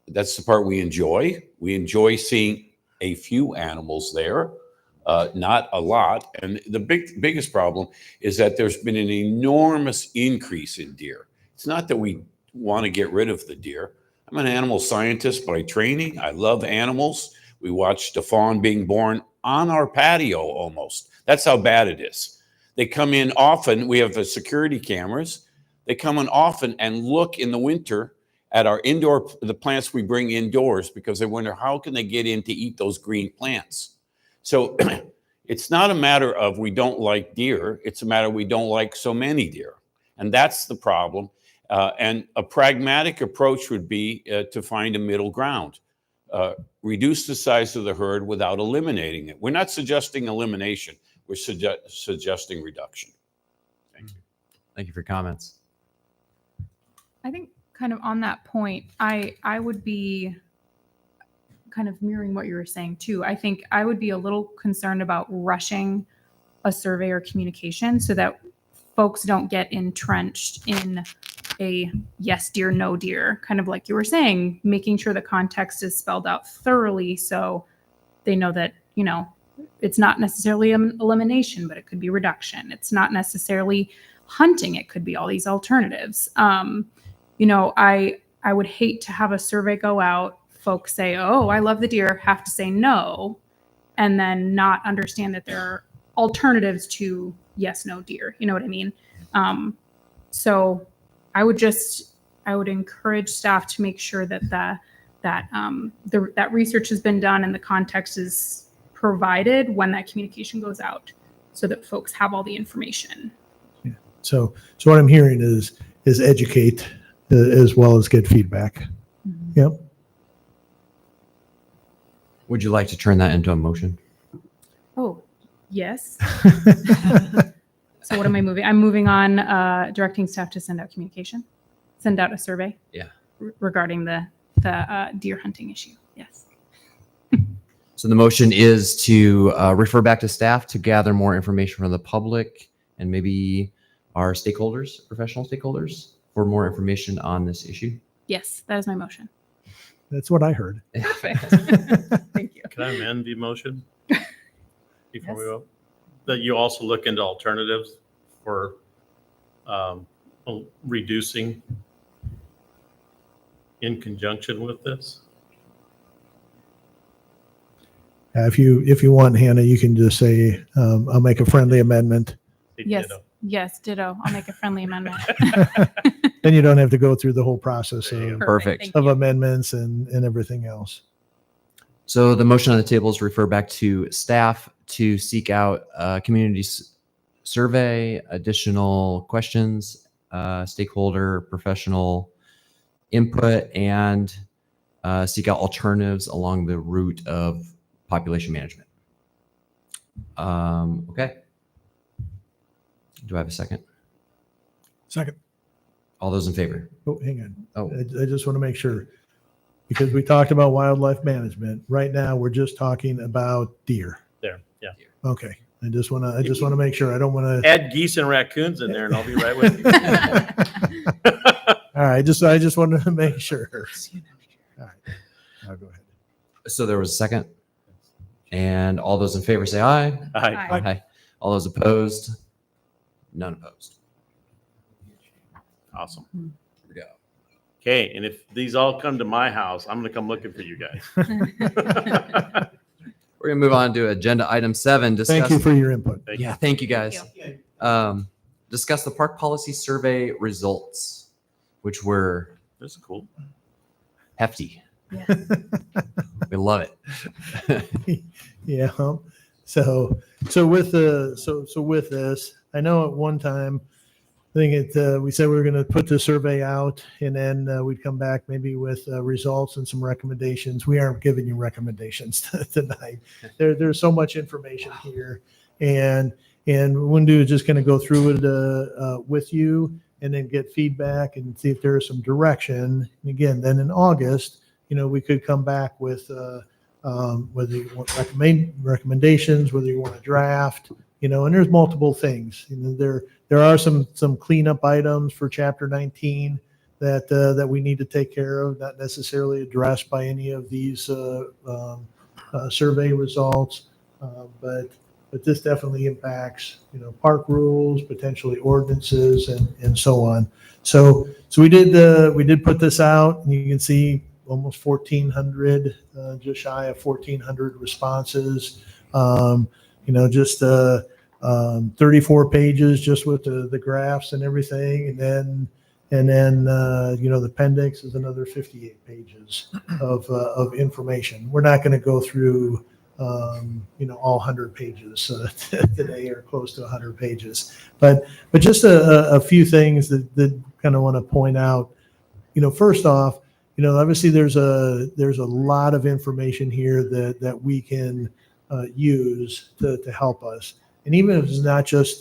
that's the part we enjoy. We enjoy seeing a few animals there, not a lot. And the biggest problem is that there's been an enormous increase in deer. It's not that we want to get rid of the deer. I'm an animal scientist by training. I love animals. We watched the fawn being born on our patio almost. That's how bad it is. They come in often. We have the security cameras. They come in often and look in the winter at the plants we bring indoors, because they wonder how can they get in to eat those green plants. So it's not a matter of we don't like deer. It's a matter we don't like so many deer. And that's the problem. And a pragmatic approach would be to find a middle ground. Reduce the size of the herd without eliminating it. We're not suggesting elimination. We're suggesting reduction. Thank you. Thank you for your comments. I think kind of on that point, I would be kind of mirroring what you were saying too. I think I would be a little concerned about rushing a survey or communication so that folks don't get entrenched in a yes deer, no deer, kind of like you were saying, making sure the context is spelled out thoroughly so they know that, you know, it's not necessarily an elimination, but it could be reduction. It's not necessarily hunting. It could be all these alternatives. You know, I would hate to have a survey go out, folks say, oh, I love the deer, have to say no, and then not understand that there are alternatives to yes, no deer. You know what I mean? So I would encourage staff to make sure that that research has been done and the context is provided when that communication goes out so that folks have all the information. Yeah. So what I'm hearing is is educate as well as get feedback. Yep. Would you like to turn that into a motion? Oh, yes. So what am I moving? I'm moving on, directing staff to send out communication, send out a survey. Yeah. Regarding the deer hunting issue. Yes. So the motion is to refer back to staff to gather more information from the public and maybe our stakeholders, professional stakeholders, for more information on this issue. Yes, that is my motion. That's what I heard. Perfect. Thank you. Can I amend the motion before we Yes. vote? That you also look into alternatives for reducing in conjunction with this? If you want, Hannah, you can just say, I'll make a friendly amendment. Yes. Yes, ditto. I'll make a friendly amendment. Then you don't have to go through the whole process Perfect. Thank of you. amendments and everything else. So the motion on the table is refer back to staff to seek out a community survey, additional questions, stakeholder, professional input, and seek out alternatives along the route of population management. Okay. Do I have a second? Second. All those in favor? Oh, hang on. Oh, I just want to make sure, because we talked about wildlife management. Right now, we're just talking about deer. There, yeah. Okay. I just want to make sure. I don't want to. Add geese and raccoons in there and I'll be right with you. All right. I just wanted to make sure. All right. I'll go ahead. so there was a second. And all those in favor say aye. Aye. Aye. All those opposed? None opposed. Awesome. Here we go. Okay, and if these all come to my house, I'm gonna come looking for you guys. We're gonna move on to agenda item 7. Discuss. Thank you for your input. Thank you. Yeah, thank you guys. Discuss the park policy survey results, which were This is cool. hefty. Yeah. We love it. Yeah. So with this, I know at one time, I think we said we were going to put the survey out and then we'd come back maybe with results and some recommendations. We aren't giving you recommendations tonight. There's so much information here, and Windu is just going to go through it with you and then get feedback and see if there is some direction. And again, then in August, we could come back with whether you want recommendations, whether you want a draft, and there's multiple things. There are some cleanup items for Chapter 19 that we need to take care of, not necessarily addressed by any of these survey results, but this definitely impacts park rules, potentially ordinances, and so on. So we did put this out, and you can see almost 1,400, just shy of 1,400 responses. Just 34 pages just with the graphs and everything, and then the appendix is another 58 pages of information. We're not going to go through all 100 pages today, or close to 100 pages, but just a few things that kind of want to point out. First off, obviously there's a lot of information here that we can use to help us. And even if it's not just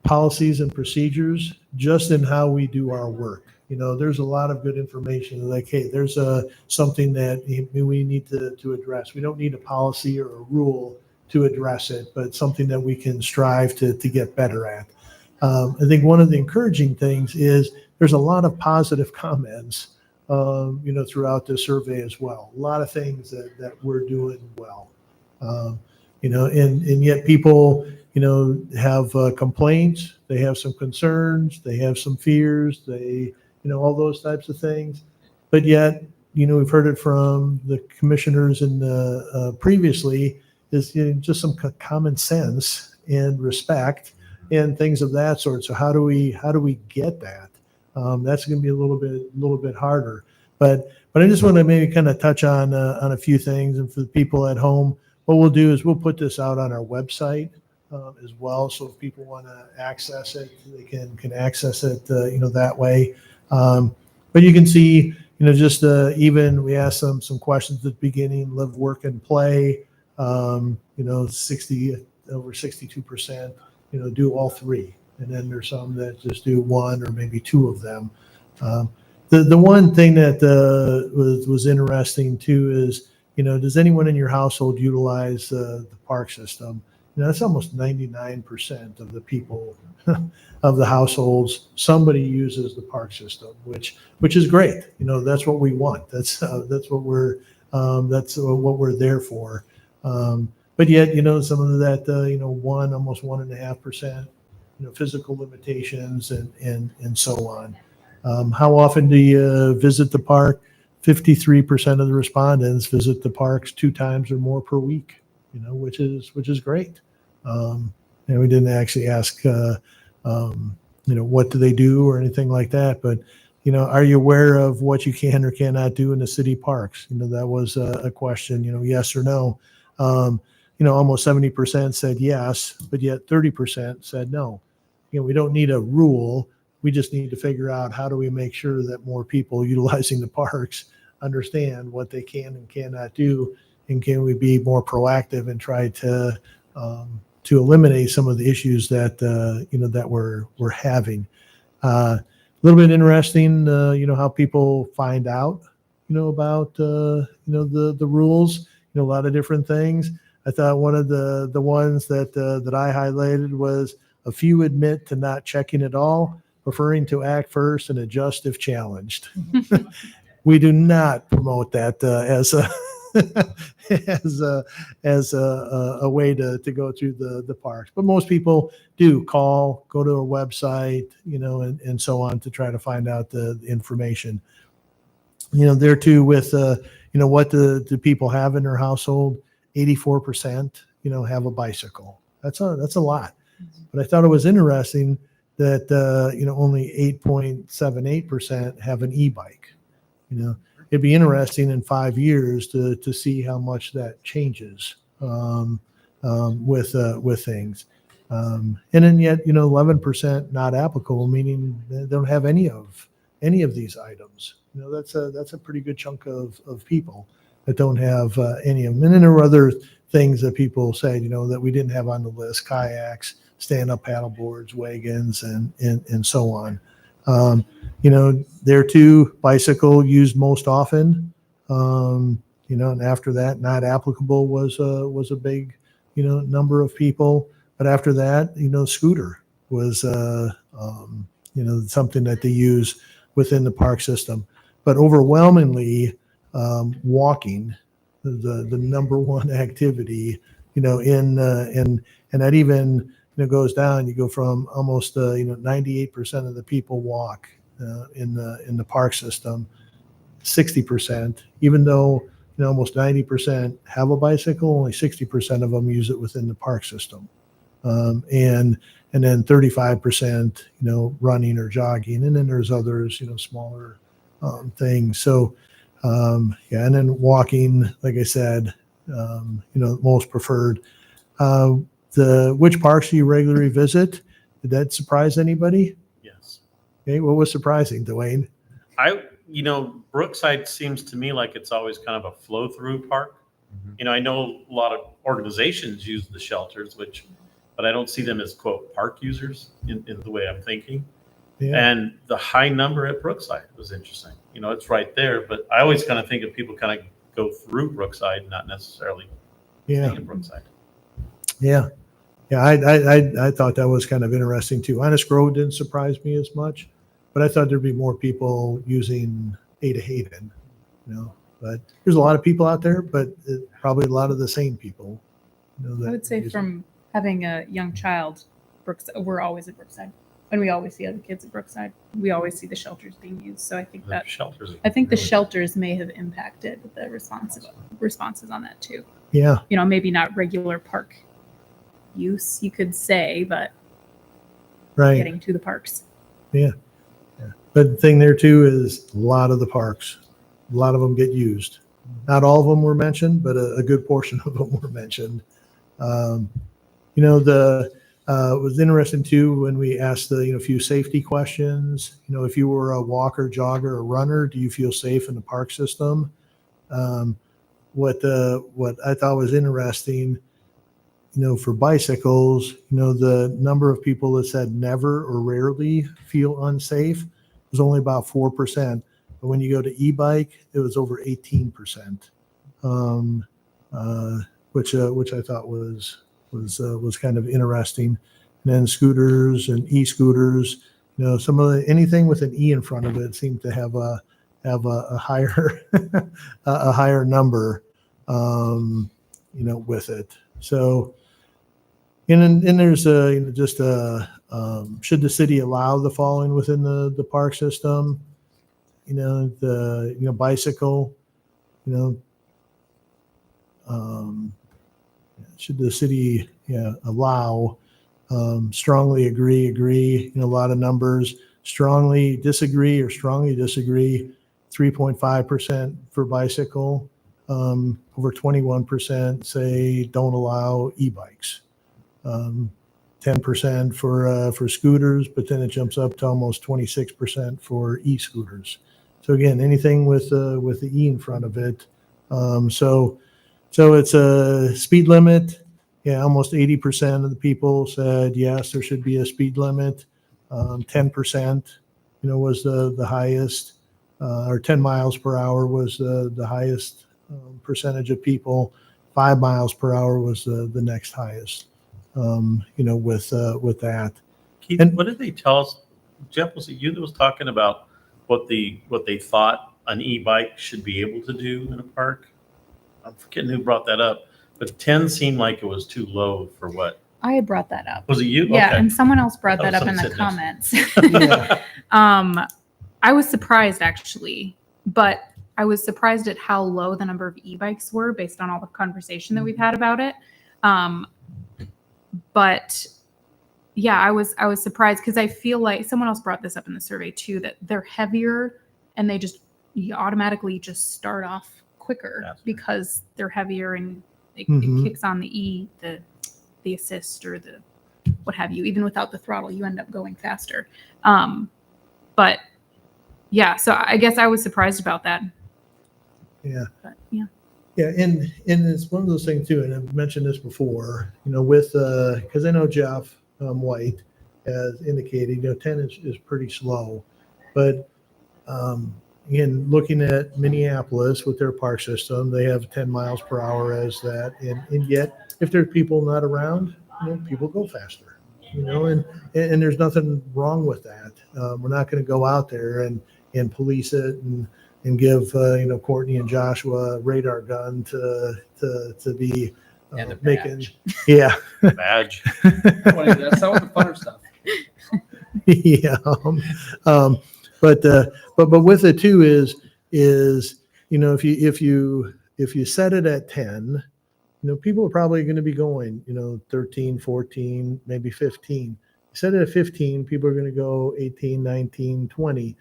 policies and procedures, just in how we do our work, there's a lot of good information. Like, hey, there's something that we need to address. We don't need a policy or a rule to address it, but something that we can strive to get better at. I think one of the encouraging things is there's a lot of positive comments, throughout the survey as well. A lot of things that we're doing well. And yet people, have complaints, they have some concerns, they have some fears, they, all those types of things. But yet, we've heard it from the commissioners and previously is just some common sense and respect and things of that sort. So how do we get that? That's going to be a little bit harder. But I just want to maybe kind of touch on a few things. And for the people at home, what we'll do is we'll put this out on our website as well. So if people want to access it, they can access it, that way. But you can see, just even we asked them some questions at the beginning: live, work, and play. Over 62%, do all three. And then there's some that just do one or maybe two of them. The one thing that was interesting too is, does anyone in your household utilize the park system? That's almost 99% of the people of the households. Somebody uses the park system, which is great. That's what we want. That's what we're there for. But yet, some of that, almost 1.5%, physical limitations and so on. How often do you visit the park? 53% of the respondents visit the parks 2 times or more per week, which is great. And we didn't actually ask, what do they do or anything like that, but are you aware of what you can or cannot do in the city parks? That was a question, yes or no. Almost 70% said yes, but yet 30% said no. We don't need a rule. We just need to figure out how do we make sure that more people utilizing the parks understand what they can and cannot do, and can we be more proactive and try to eliminate some of the issues that that we're having. A little bit interesting, how people find out, about the rules. A lot of different things. I thought one of the ones that I highlighted was a few admit to not checking at all, preferring to act first and adjust if challenged. We do not promote that as a way to go through the parks, but most people do call, go to a website, and so on to try to find out the information. There too with what do people have in their household? 84%, have a bicycle. That's a lot. But I thought it was interesting that only 8.78% have an e-bike. It'd be interesting in 5 years to see how much that changes with things. And then yet 11% not applicable, meaning they don't have any of these items. That's a pretty good chunk of people that don't have any of them. And then there were other things that people said, that we didn't have on the list: kayaks, stand-up paddle boards, wagons, and so on. There too, bicycle used most often. And after that, not applicable was a big, number of people. But after that, scooter was, something that they use within the park system. But overwhelmingly, walking, the number one activity, and that even goes down. You go from almost 98% of the people walk in the park system, 60%, even though almost 90% have a bicycle, only 60% of them use it within the park system, and then 35% running or jogging, and then there's others smaller things. So and then walking, like I said, most preferred. Which parks do you regularly visit? Did that surprise anybody? Yes. Okay, what was surprising, Dwayne? Brookside seems to me like it's always kind of a flow through park. I know a lot of organizations use the shelters, but I don't see them as quote park users in the way I'm thinking. Yeah. And the high number at Brookside was interesting. It's right there, but I always kind of think of people kind of go through Brookside, not necessarily in Brookside. Yeah. Yeah, I thought that was kind of interesting too. Honest Grove didn't surprise me as much, but I thought there'd be more people using Ada Haven, but there's a lot of people out there, but probably a lot of the same people. I would say from having a young child, we're always at Brookside, and we always see other kids at Brookside. We always see the shelters being used. So I think the shelters may have impacted the responses on that too. Yeah. Maybe not regular park use, you could say, but getting to the parks. Yeah. But the thing there too is a lot of the parks, a lot of them get used. Not all of them were mentioned, but a good portion of them were mentioned. It was interesting too when we asked the few safety questions. If you were a walker, jogger, or runner, do you feel safe in the park system? What I thought was interesting, for bicycles, the number of people that said never or rarely feel unsafe was only about 4%. But when you go to e-bike, it was over 18%, which I thought was kind of interesting. And then scooters and e-scooters, anything with an e in front of it seemed to have a higher a higher number, with it. So, and there's should the city allow the following within the park system? Bicycle, should the city allow? Strongly agree, a lot of numbers. Strongly disagree or strongly disagree, 3.5% for bicycle. Over 21% say don't allow e-bikes. 10% for scooters, but then it jumps up to almost 26% for e-scooters. So again, anything with the E in front of it. So it's a speed limit. Yeah, almost 80% of the people said yes, there should be a speed limit. 10%, was the highest, or 10 miles per hour was the highest percentage of people. 5 miles per hour was the next highest. With that. Keith, And- what did they tell us? Jeff, was it you that was talking about what they thought an e-bike should be able to do in a park? I'm forgetting who brought that up, but 10 seemed like it was too low for what? I had brought that up. Was it you? Yeah, Okay. and someone else brought Oh, that up in the someone said comments. Yeah. I was surprised actually, but I was surprised at how low the number of e-bikes were based on all the conversation that we've had about it. But yeah, I was surprised because I feel like someone else brought this up in the survey too, that they're heavier and you automatically just start off quicker That's right. because they're heavier and it Mhm. kicks on the assist or the what have you. Even without the throttle, you end up going faster. But yeah, so I guess I was surprised about that. Yeah. But yeah. Yeah, and it's one of those things too, and I've mentioned this before, with because I know Jeff White has indicated, 10 is pretty slow, but in looking at Minneapolis with their park system, they have 10 miles per hour as that, and yet if there are people not around, people go faster, and there's nothing wrong with that. We're not going to go out there and police it and give Courtney and Joshua a radar gun to be And a making badge. yeah Badge. That's not the funner stuff. yeah but with it too is if you set it at 10, people are probably going to be going 13, 14, maybe 15. You set it at 15, people are going to go 18, 19, 20.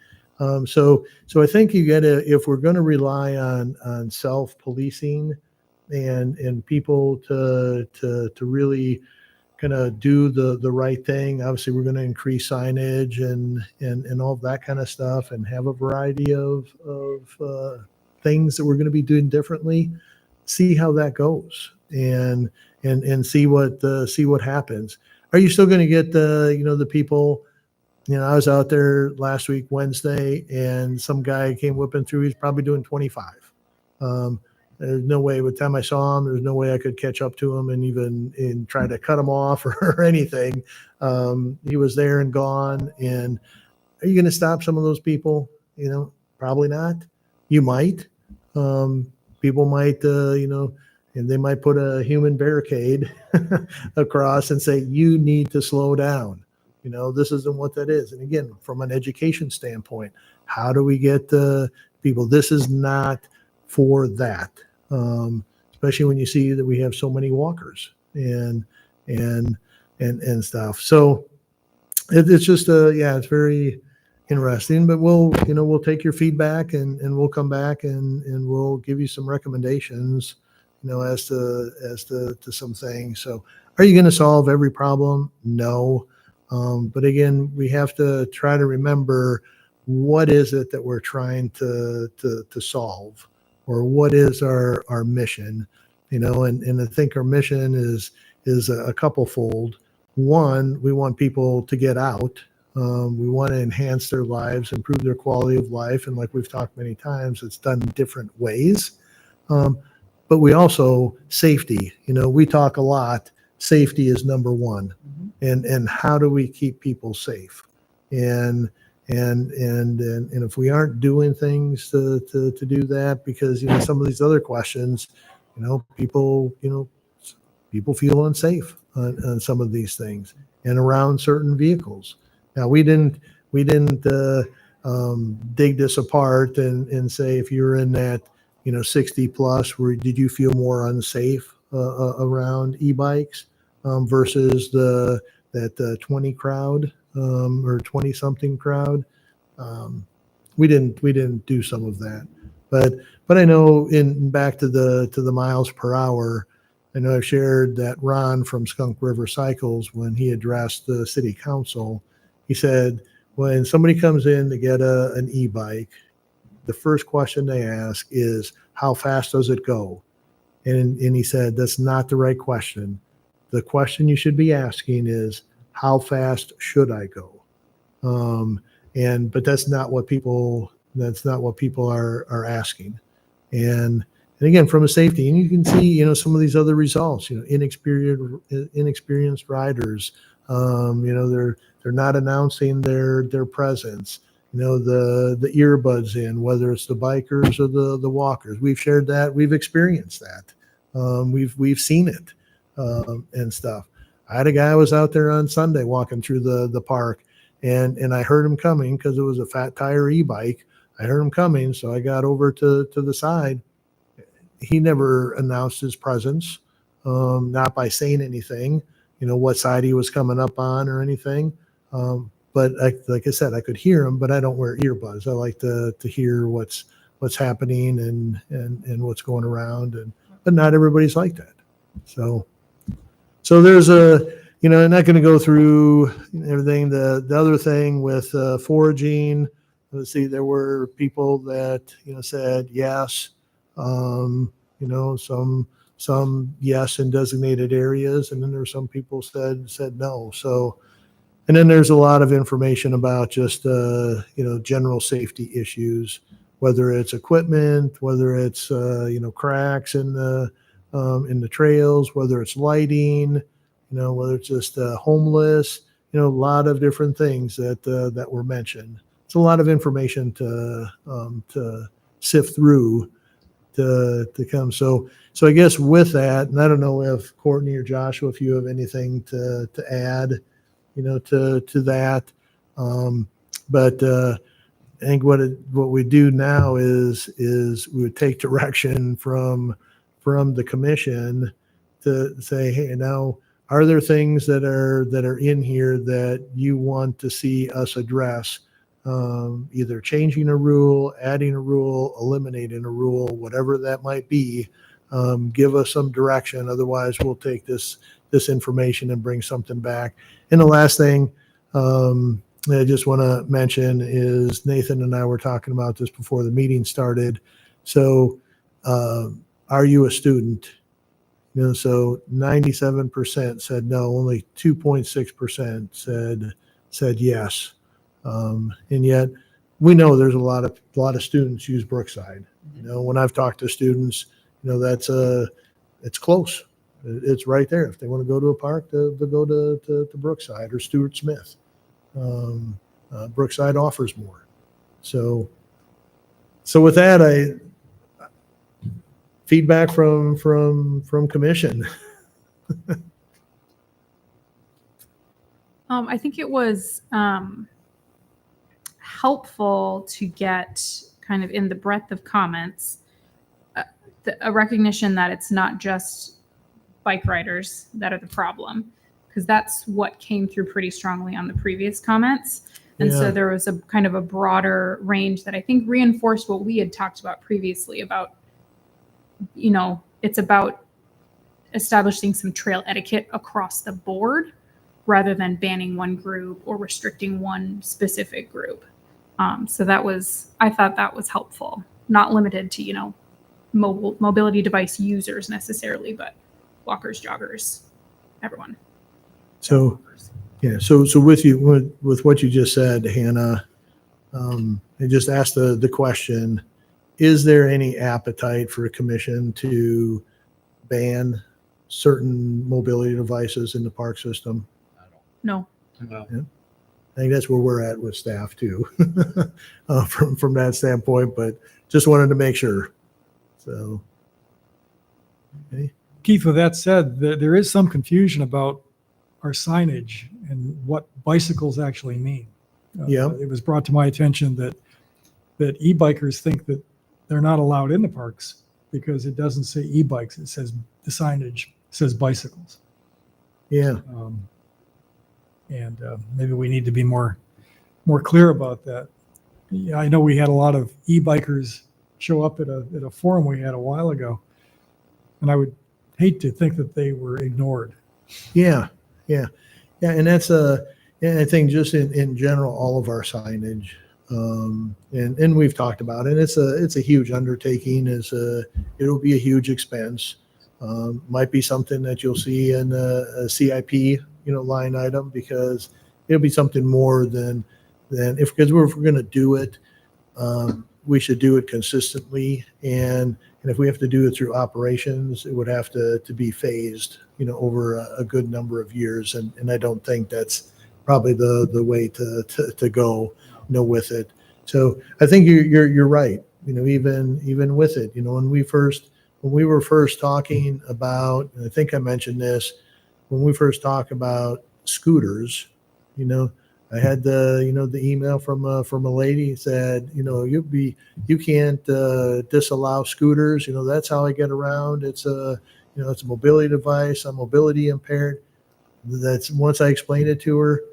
So I think you got to, if we're going to rely on self-policing and people to really kind of do the right thing. Obviously, we're going to increase signage and all of that kind of stuff, and have a variety of things that we're going to be doing differently. See how that goes, and see what happens. Are you still going to get the people? I was out there last week, Wednesday, and some guy came whipping through. He's probably doing 25. There's no way, by the time I saw him, there's no way I could catch up to him and even try to cut him off or anything. He was there and gone. And are you going to stop some of those people? Probably not. You might. People might, and they might put a human barricade across and say, you need to slow down. This isn't what that is. And again, from an education standpoint, how do we get the people? This is not for that. Especially when you see that we have so many walkers and stuff. So it's just it's very interesting. But we'll take your feedback and we'll come back and we'll give you some recommendations, as to some things. So Are you going to solve every problem? No. But again, we have to try to remember what is it that we're trying to solve, or what is our mission, and I think our mission is a couple fold. One, we want people to get out. We want to enhance their lives, improve their quality of life. And like we've talked many times, it's done different ways. But we also, safety, we talk a lot, safety is number one. And how do we keep people safe? And if we aren't doing things to do that, because, some of these other questions, people feel unsafe on some of these things and around certain vehicles. Now, we didn't dig this apart and say, if you're in that, 60 plus, did you feel more unsafe around e-bikes versus that 20 crowd or 20 something crowd? We didn't do some of that, but I know back to the miles per hour, I know I've shared that Ron from Skunk River Cycles, when he addressed the city council, he said, when somebody comes in to get an e-bike, the first question they ask is, how fast does it go? And he said, that's not the right question. The question you should be asking is, how fast should I go? But that's not what people are asking. And again, from a safety, and you can see, some of these other results, inexperienced riders, they're not announcing their presence, the earbuds in, whether it's the bikers or the walkers. We've shared that. We've experienced that. We've seen it and stuff. I had a guy who was out there on Sunday walking through the park, and I heard him coming because it was a fat tire e-bike. I heard him coming, so I got over to the side. He never announced his presence, not by saying anything, what side he was coming up on or anything. But like I said, I could hear him, but I don't wear earbuds. I like to hear what's happening and what's going around, but not everybody's like that. So there's I'm not going to go through everything. The other thing with foraging, let's see, there were people that said yes, some yes in designated areas, and then there were some people said no. So, and then there's a lot of information about just general safety issues, whether it's equipment, whether it's cracks in the trails, whether it's lighting, whether it's just homeless, a lot of different things that were mentioned. It's a lot of information to sift through to come. So I guess with that, and I don't know if Courtney or Joshua, if you have anything to add, to that. But I think what we do now is we would take direction from the commission to say, hey, now, are there things that are in here that you want to see us address? Either changing a rule, adding a rule, eliminating a rule, whatever that might be. Give us some direction. Otherwise, we'll take this information and bring something back. And the last thing I just want to mention is Nathan and I were talking about this before the meeting started. So are you a student? So 97% said no, only 2.6% said yes. And yet we know there's a lot of students use Brookside. When I've talked to students, it's close. It's right there. If they want to go to a park, they'll go to Brookside or Stuart Smith. Brookside offers more. So with that, feedback from commission. I think it was helpful to get kind of in the breadth of comments a recognition that it's not just bike riders that are the problem, because that's what came through pretty strongly on the previous comments. And so there was a kind of a broader range that I think reinforced what we had talked about previously about, it's about establishing some trail etiquette across the board rather than banning one group or restricting one specific group. So I thought that was helpful, not limited to, you know, mobility device users necessarily, but walkers, joggers, everyone. So, yeah, so with what you just said, Hannah, I just asked the question, is there any appetite for a commission to ban certain mobility devices in the park system? No. I think that's where we're at with staff too, from that standpoint, but just wanted to make sure. So, okay. Keith, with that said, there is some confusion about our signage and what bicycles actually mean. Yeah. It was brought to my attention that e-bikers think that they're not allowed in the parks because it doesn't say e-bikes. It says, the signage says bicycles. Yeah. And maybe we need to be more clear about that. Yeah, I know we had a lot of e-bikers show up at a forum we had a while ago, and I would hate to think that they were ignored. Yeah. And that's and I think just in general, all of our signage, and we've talked about it. It's a huge undertaking. It'll be a huge expense. Might be something that you'll see in a CIP, line item, because it'll be something more than because if we're going to do it, we should do it consistently. And if we have to do it through operations, it would have to be phased, over a good number of years. And I don't think that's probably the way to go, with it. So I think you're right. Even with it, when we were first talking about, and I think I mentioned this, when we first talked about scooters, I had the email from a lady who said, you can't disallow scooters. That's how I get around. It's a mobility device. I'm mobility impaired. That's once I explained it to her,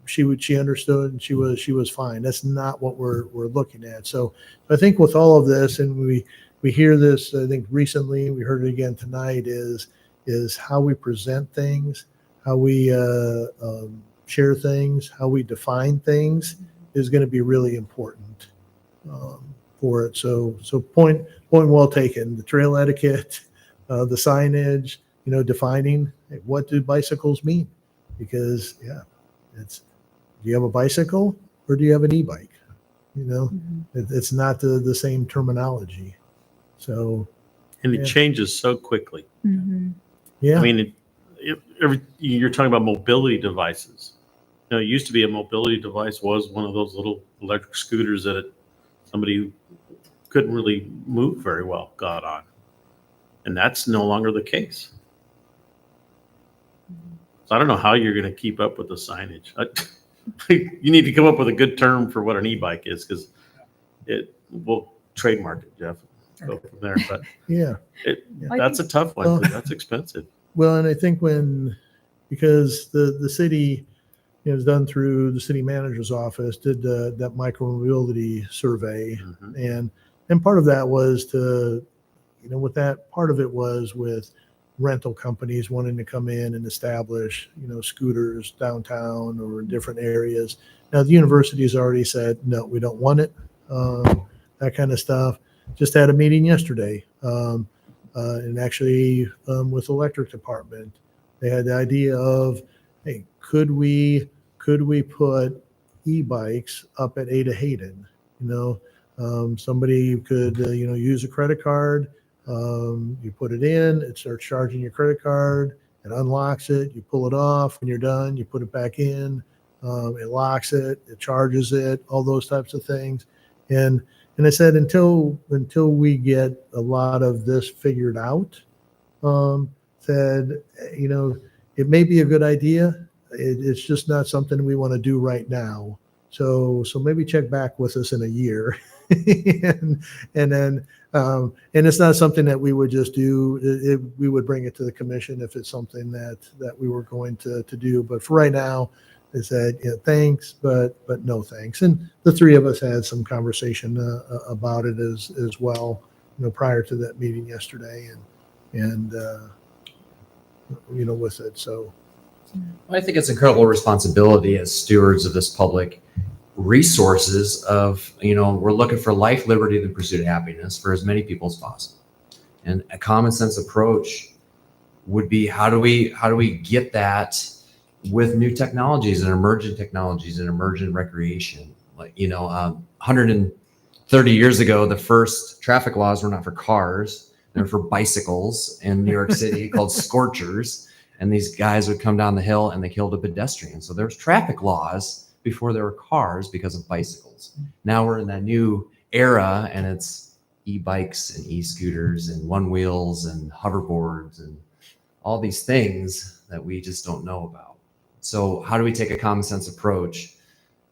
she understood and she was fine. That's not what we're looking at. So I think with all of this, and we hear this, I think recently, we heard it again tonight, is how we present things, how we share things, how we define things is going to be really important for it. So point well taken. The trail etiquette, the signage, defining what do bicycles mean? Because do you have a bicycle or do you have an e-bike? It's not the same terminology. So, And it changes so quickly. Mm-hmm. yeah. I mean, you're talking about mobility devices. It used to be a mobility device was one of those little electric scooters that somebody who couldn't really move very well got on. And that's no longer the case. So I don't know how you're going to keep up with the signage. You need to come up with a good term for what an e-bike is, because we'll trademark it, Jeff. Go from there. But that's a tough one. Well, That's expensive. Well, and I think because the city is done through the city manager's office, did that micromobility survey. Mm-hmm. And part of that was part of it was with rental companies wanting to come in and establish, scooters downtown or in different areas. Now, the university's already said, no, we don't want it, that kind of stuff. Just had a meeting yesterday, and actually with electric department, they had the idea of, hey, could we put e-bikes up at Ada Hayden? Somebody could use a credit card. You put it in, it starts charging your credit card, it unlocks it, you pull it off, when you're done, you put it back in, it locks it, it charges it, all those types of things. And I said, until we get a lot of this figured out, it may be a good idea. It's just not something we want to do right now. So maybe check back with us in a year. and it's not something that we would just do. We would bring it to the commission if it's something that we were going to do. But for right now, they said, thanks, but no thanks. And the three of us had some conversation about it as well, prior to that meeting yesterday. And with it. So, I think it's incredible responsibility as stewards of this public resources of, we're looking for life, liberty, and the pursuit of happiness for as many people as possible. And a common sense approach would be, how do we get that with new technologies and emergent recreation? Like, 130 years ago, the first traffic laws were not for cars, they were for bicycles in New York City called scorchers. And these guys would come down the hill and they killed a pedestrian. So there's traffic laws before there were cars because of bicycles. Now we're in that new era and it's e-bikes and e-scooters and one wheels and hoverboards and all these things that we just don't know about. So how do we take a common sense approach?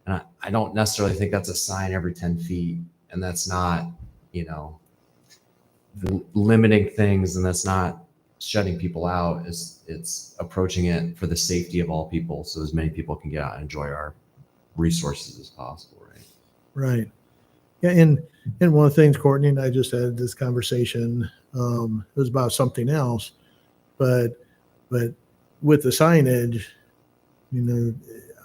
And I don't necessarily think that's a sign every 10 feet. And that's not, limiting things, and that's not shutting people out. It's approaching it for the safety of all people, so as many people can get out and enjoy our resources as possible, right? right. Yeah. And one of the things, Courtney and I just had this conversation, it was about something else, but with the signage,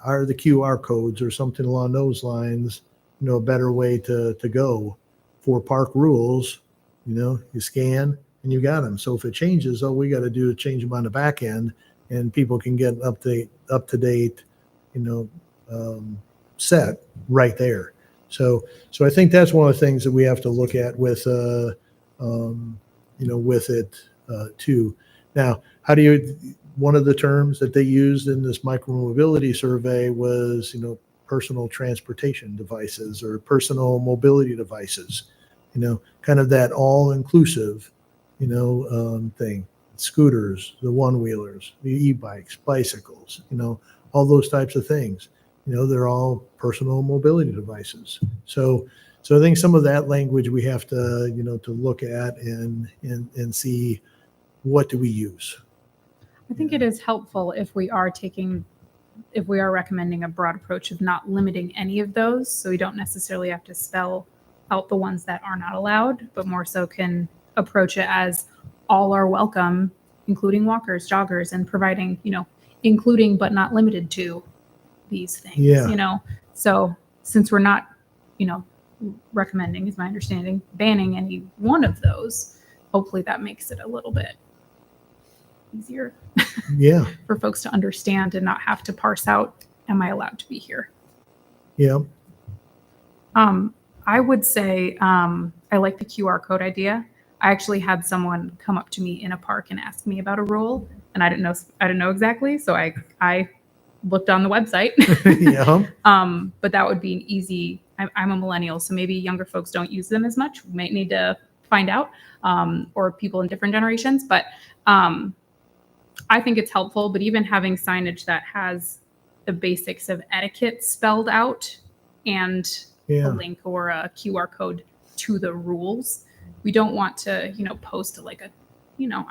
are the QR codes or something along those lines, a better way to go for park rules? You scan and you got them. So if it changes, all we got to do is change them on the back end, and people can get up to date, set right there. So I think that's one of the things that we have to look at with, with it too. Now, one of the terms that they used in this micromobility survey was, personal transportation devices or personal mobility devices, kind of that all-inclusive, thing. Scooters, the one-wheelers, the e-bikes, bicycles, all those types of things. They're all personal mobility devices. So I think some of that language we have to, to look at and see, what do we use? I think it is helpful if we are recommending a broad approach of not limiting any of those. So we don't necessarily have to spell out the ones that are not allowed, but more so can approach it as all are welcome, including walkers, joggers, and providing, including but not limited to these things, Yeah. So since we're not, recommending, is my understanding, banning any one of those, hopefully that makes it a little bit easier Yeah. for folks to understand and not have to parse out, am I allowed to be here? Yeah. I would say I like the QR code idea. I actually had someone come up to me in a park and ask me about a rule, and I didn't know exactly, so I looked on the website. Yeah. But that would be an easy. I'm a millennial, so maybe younger folks don't use them as much. We might need to find out, or people in different generations. But I think it's helpful. But even having signage that has the basics of etiquette spelled out and Yeah. a link or a QR code to the rules. We don't want to, post like a,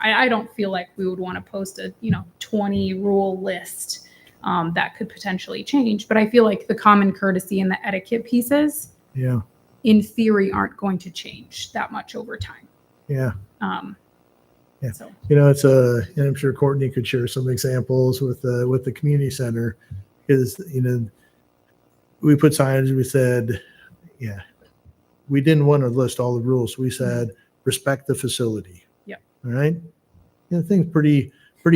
I don't feel like we would want to post a, 20 rule list that could potentially change. But I feel like the common courtesy and the etiquette pieces, Yeah. in theory, aren't going to change that much over time. Yeah. Yeah. So It's and I'm sure Courtney could share some examples with the community center, is, we put signage, we said, we didn't want to list all the rules. We said, respect the facility. Yep. All right. I think pretty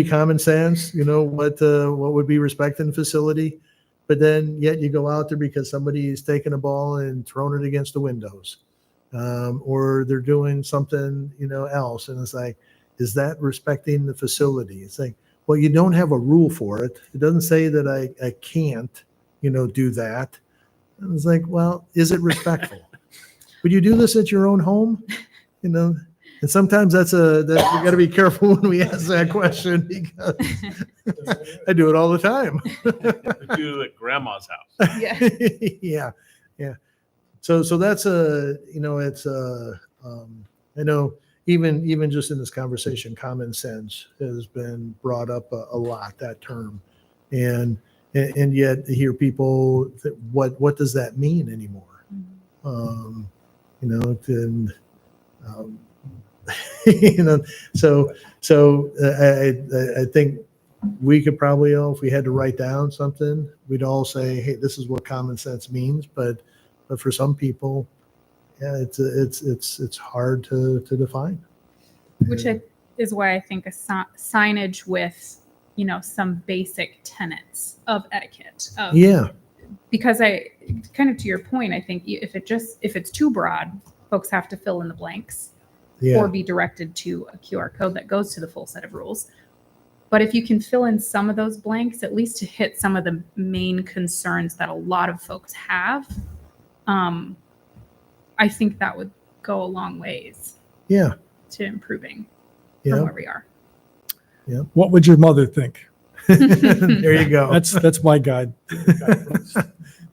common sense, what would be respecting the facility, but then yet you go out there because somebody's taken a ball and thrown it against the windows, or they're doing something, else. And it's like, is that respecting the facility? It's like, well, you don't have a rule for it. It doesn't say that I can't, do that. And it's like, well, is it respectful? Would you do this at your own home? And sometimes that we got to be careful when we ask that question, because I do it all the time. We do it at grandma's house. yeah. Yeah. So that's it's I know even just in this conversation, common sense has been brought up a lot, that term, and yet to hear people what does that mean anymore? You know, I think we could probably, if we had to write down something, we'd all say, hey, this is what common sense means. But for some people, yeah, it's hard to define. Which is why I think a signage with, some basic tenets of etiquette. Yeah. Because kind of to your point, I think if it's too broad, folks have to fill in the blanks Yeah. or be directed to a QR code that goes to the full set of rules. But if you can fill in some of those blanks, at least to hit some of the main concerns that a lot of folks have, I think that would go a long ways Yeah. to improving Yeah. from where we are. What would your mother think? There you go. That's my guide.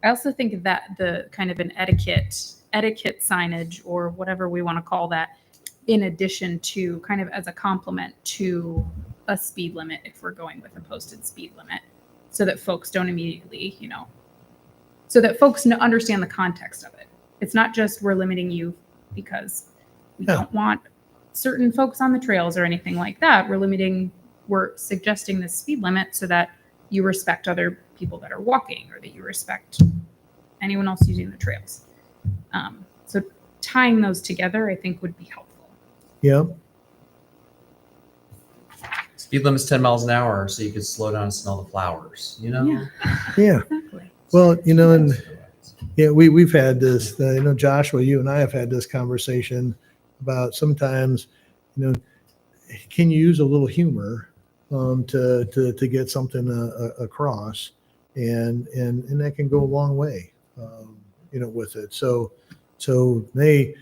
I also think that the kind of an etiquette signage or whatever we want to call that, in addition to kind of as a complement to a speed limit, if we're going with a posted speed limit, so that folks don't immediately, so that folks understand the context of it. It's not just we're limiting you because we don't want certain folks on the trails or anything like that. We're suggesting this speed limit so that you respect other people that are walking or that you respect anyone else using the trails. So tying those together, I think, would be helpful. Yeah. Speed limit's 10 miles an hour, so you could slow down and smell the flowers, Yeah. Yeah. Exactly. Well, and yeah, we've had this, Joshua, you and I have had this conversation about sometimes, can you use a little humor to get something across, and that can go a long way, with it. So maybe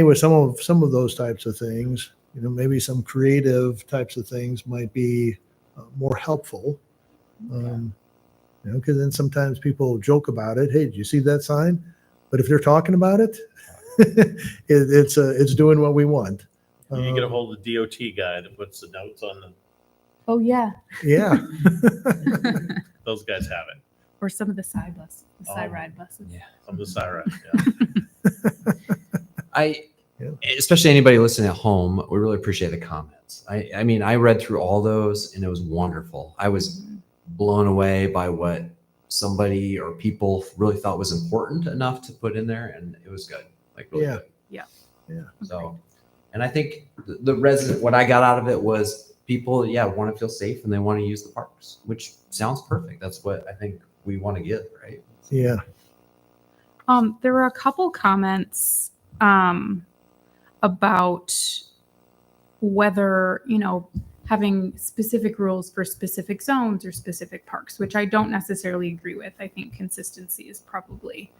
with some of those types of things, maybe some creative types of things might be more helpful. Because then sometimes people joke about it. Hey, did you see that sign? But if they're talking about it, it's doing what we want. You get a hold of the DOT guy that puts the notes on the. Oh yeah. Yeah. Those guys have it. Or some of the side Oh. ride buses. Yeah. Some of the sirens. Yeah. Especially anybody listening at home, we really appreciate the comments. I mean, I read through all those and it was wonderful. I was blown away by what somebody or people really thought was important enough to put in there, and it was good, like really Yeah. good. Yeah. Yeah. So, and I think the resident, what I got out of it was people, want to feel safe and they want to use the parks, which sounds perfect. That's what I think we want to get, right? Yeah. There were a couple comments about whether, having specific rules for specific zones or specific parks, which I don't necessarily agree with. I think consistency is probably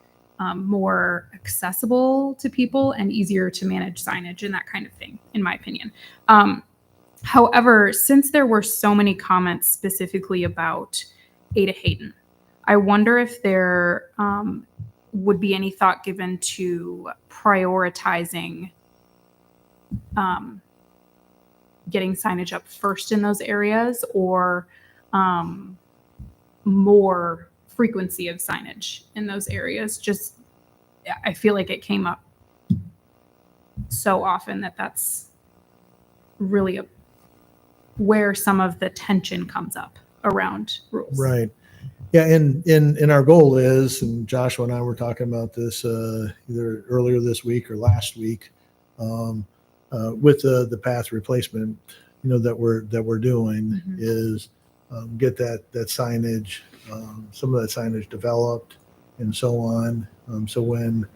more accessible to people and easier to manage signage and that kind of thing, in my opinion. However, since there were so many comments specifically about Ada Hayden, I wonder if there would be any thought given to prioritizing getting signage up first in those areas, or more frequency of signage in those areas. Just, I feel like it came up so often that's really where some of the tension comes up around rules. Right. Yeah. And our goal is, and Joshua and I were talking about this either earlier this week or last week, with the path replacement, that we're doing, is get that signage, some of that signage developed and so on. So when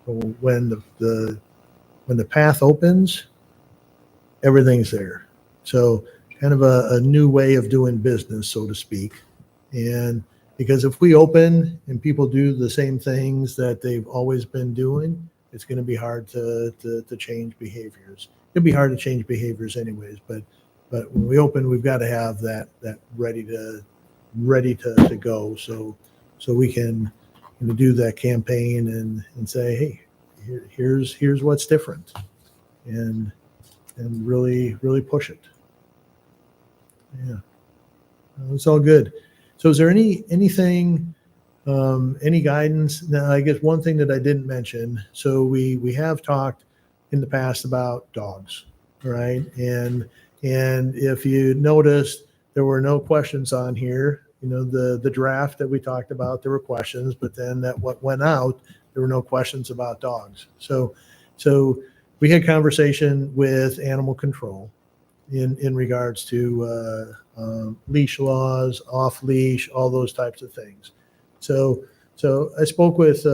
the path opens, everything's there. So kind of a new way of doing business, so to speak. And because if we open and people do the same things that they've always been doing, it's going to be hard to change behaviors. It'd be hard to change behaviors anyways, but when we open, we've got to have that ready to go. So we can do that campaign and say, hey, here's what's different, and really push it. Yeah, it's all good. So is there anything, any guidance? Now, I guess one thing that I didn't mention, so we have talked in the past about dogs right? And if you noticed, there were no questions on here. You know, the draft that we talked about, there were questions, but then that what went out, there were no questions about dogs. So we had conversation with animal control in regards to leash laws, off leash, all those types of things. So I spoke with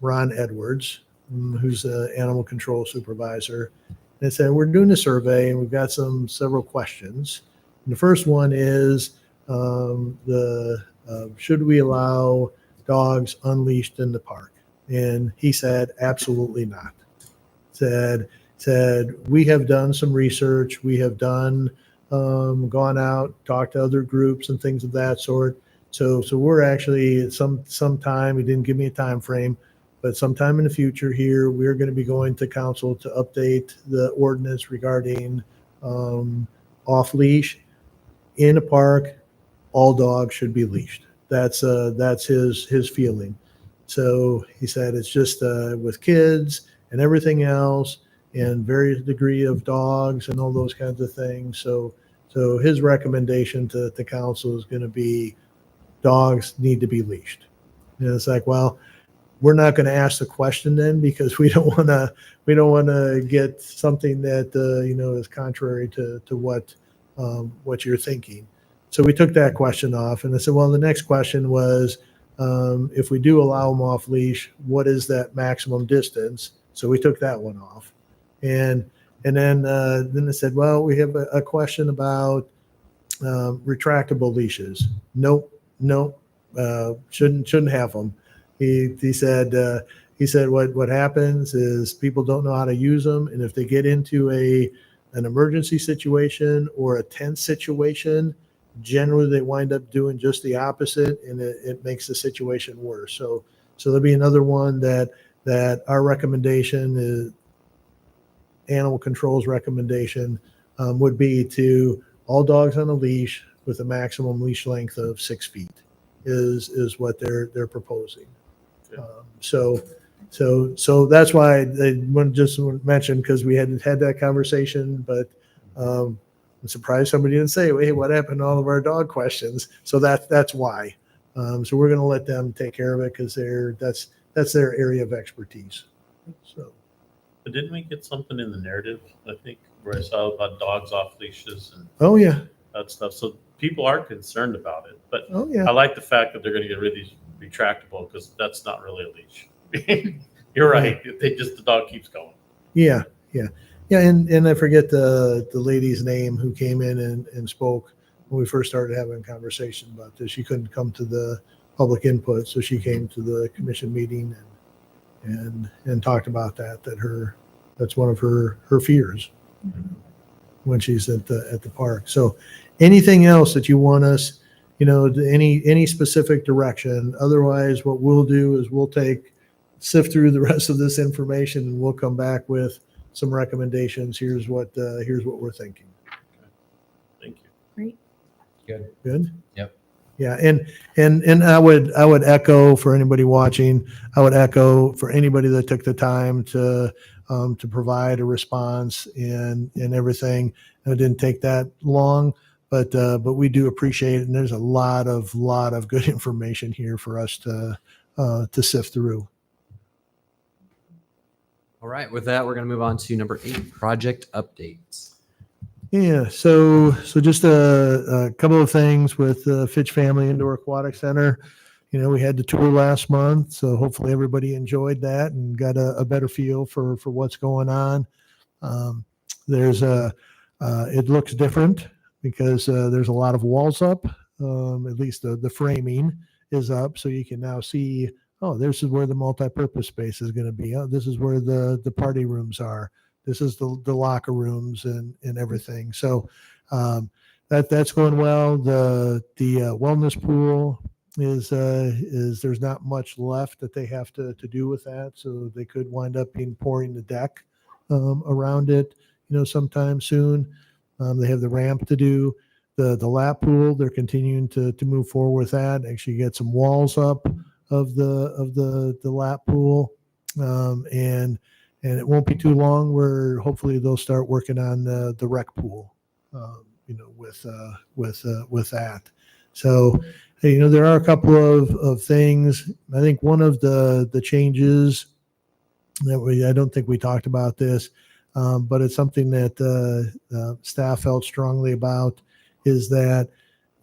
Ron Edwards, who's the animal control supervisor, and I said, we're doing a survey and we've got several questions. And the first one is should we allow dogs unleashed in the park? And he said, absolutely not. Said we have done some research. We have gone out, talked to other groups and things of that sort. So we're actually sometime, he didn't give me a time frame, but sometime in the future here, we're going to be going to council to update the ordinance regarding off leash in a park. All dogs should be leashed. That's his feeling. So he said it's just with kids and everything else and various degree of dogs and all those kinds of things. So his recommendation to the council is going to be dogs need to be leashed. And it's like, well, we're not going to ask the question then because we don't want to get something that is contrary to what you're thinking. So we took that question off, and I said, well, the next question was, if we do allow them off leash, what is that maximum distance? So we took that one off, and then I said, well, we have a question about retractable leashes. Nope, shouldn't have them. He said what happens is people don't know how to use them, and if they get into an emergency situation or a tense situation, generally they wind up doing just the opposite, and it makes the situation worse. So there'll be another one that our recommendation is, animal control's recommendation would be to all dogs on a leash with a maximum leash length of 6 feet is what they're proposing. So that's why I just mention, because we hadn't had that conversation, but I'm surprised somebody didn't say, hey, what happened to all of our dog questions? So that's why. So we're going to let them take care of it because that's their area of expertise. So. But didn't we get something in the narrative, I think, where I saw about dogs off leashes and Oh yeah. that stuff? So people are concerned about it, but Oh yeah. I like the fact that they're going to get rid of these retractable because that's not really a leash. You're right. The dog keeps going. Yeah. And I forget the lady's name who came in and spoke when we first started having a conversation about this. She couldn't come to the public input, so she came to the commission meeting and talked about that's one of her fears when she's at the park. So anything else that you want us, any specific direction? Otherwise, what we'll do is we'll sift through the rest of this information and we'll come back with some recommendations. Here's what we're thinking. Thank you. Great. Good. Yep. Yeah, and I would echo for anybody watching. I would echo for anybody that took the time to provide a response and everything. And it didn't take that long, but we do appreciate it. And there's a lot of good information here for us to sift through. All right. With that, we're going to move on to number 8, project updates. Yeah, so just a couple of things with Fitch Family Indoor Aquatic Center. We had the tour last month, so hopefully everybody enjoyed that and got a better feel for what's going on. It looks different because there's a lot of walls up. At least the framing is up, so you can now see, oh, this is where the multi-purpose space is going to be. Oh, this is where the party rooms are. This is the locker rooms and everything. So that's going well. The wellness pool is there's not much left that they have to do with that. So they could wind up pouring the deck around it, sometime soon. They have the ramp to do. The lap pool, they're continuing to move forward with that. Actually get some walls up of the lap pool. and it won't be too long where hopefully they'll start working on the rec pool, with that. So, there are a couple of things. I think one of the changes that I don't think we talked about this, but it's something that staff felt strongly about, is that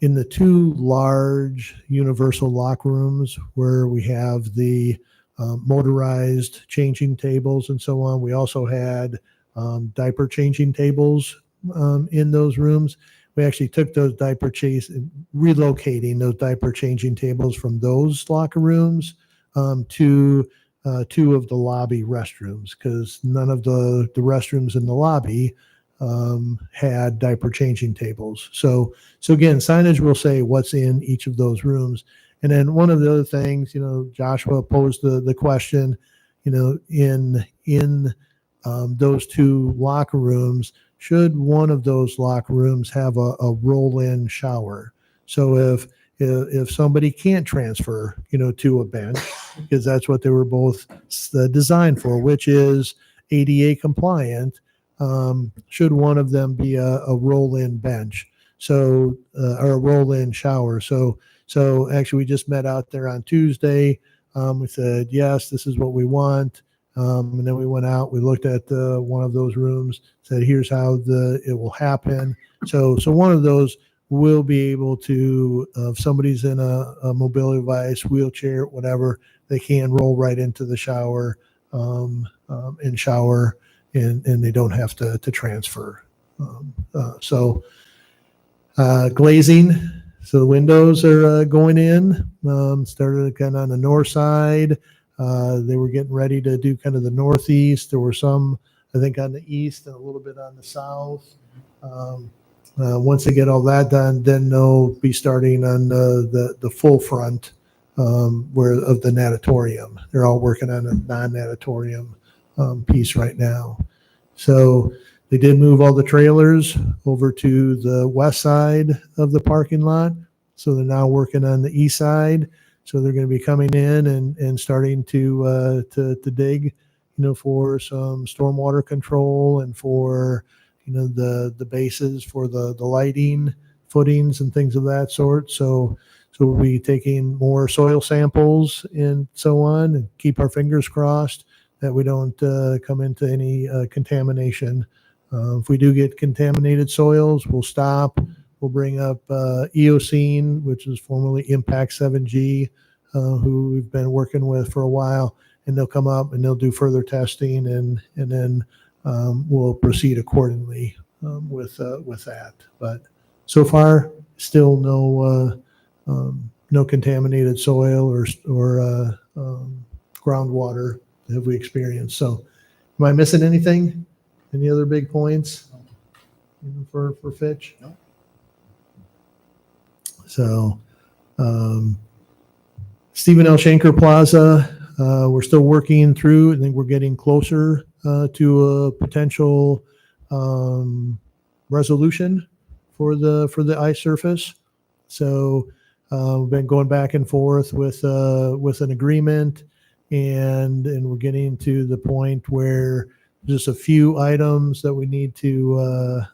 in the two large universal locker rooms where we have the motorized changing tables and so on, we also had diaper changing tables in those rooms. We actually took those relocating those diaper changing tables from those locker rooms to two of the lobby restrooms, because none of the restrooms in the lobby had diaper changing tables. So again, signage will say what's in each of those rooms. And then one of the other things, Joshua posed the question, in those two locker rooms, should one of those locker rooms have a roll-in shower? So if somebody can't transfer, to a bench, because that's what they were both designed for, which is ADA compliant, should one of them be a roll-in bench? So, or a roll-in shower. So actually we just met out there on Tuesday. We said, yes, this is what we want. And then we went out, we looked at one of those rooms, said, here's how it will happen. So one of those will be able to, if somebody's in a mobility device, wheelchair, whatever, they can roll right into the shower and shower, and they don't have to transfer. Glazing. So the windows are going in, started kind of on the north side. They were getting ready to do kind of the northeast. There were some, I think, on the east and a little bit on the south. Once they get all that done, then they'll be starting on the full front of the natatorium. They're all working on a non-natatorium piece right now. So they did move all the trailers over to the west side of the parking lot. So they're now working on the east side. So they're going to be coming in and starting to dig, for some stormwater control and for, the bases for the lighting, footings and things of that sort. So we'll be taking more soil samples and so on, and keep our fingers crossed that we don't come into any contamination. If we do get contaminated soils, we'll stop. We'll bring up Eocene, which is formerly Impact 7G, who we've been working with for a while, and they'll come up and they'll do further testing, and then we'll proceed accordingly with that. But so far, still no contaminated soil or groundwater have we experienced. So, am I missing anything? Any other big points for Fitch? No. So, Stephen L. Shanker Plaza, we're still working through. I think we're getting closer to a potential resolution for the ice surface. So we've been going back and forth with an agreement, and we're getting to the point where just a few items that we need to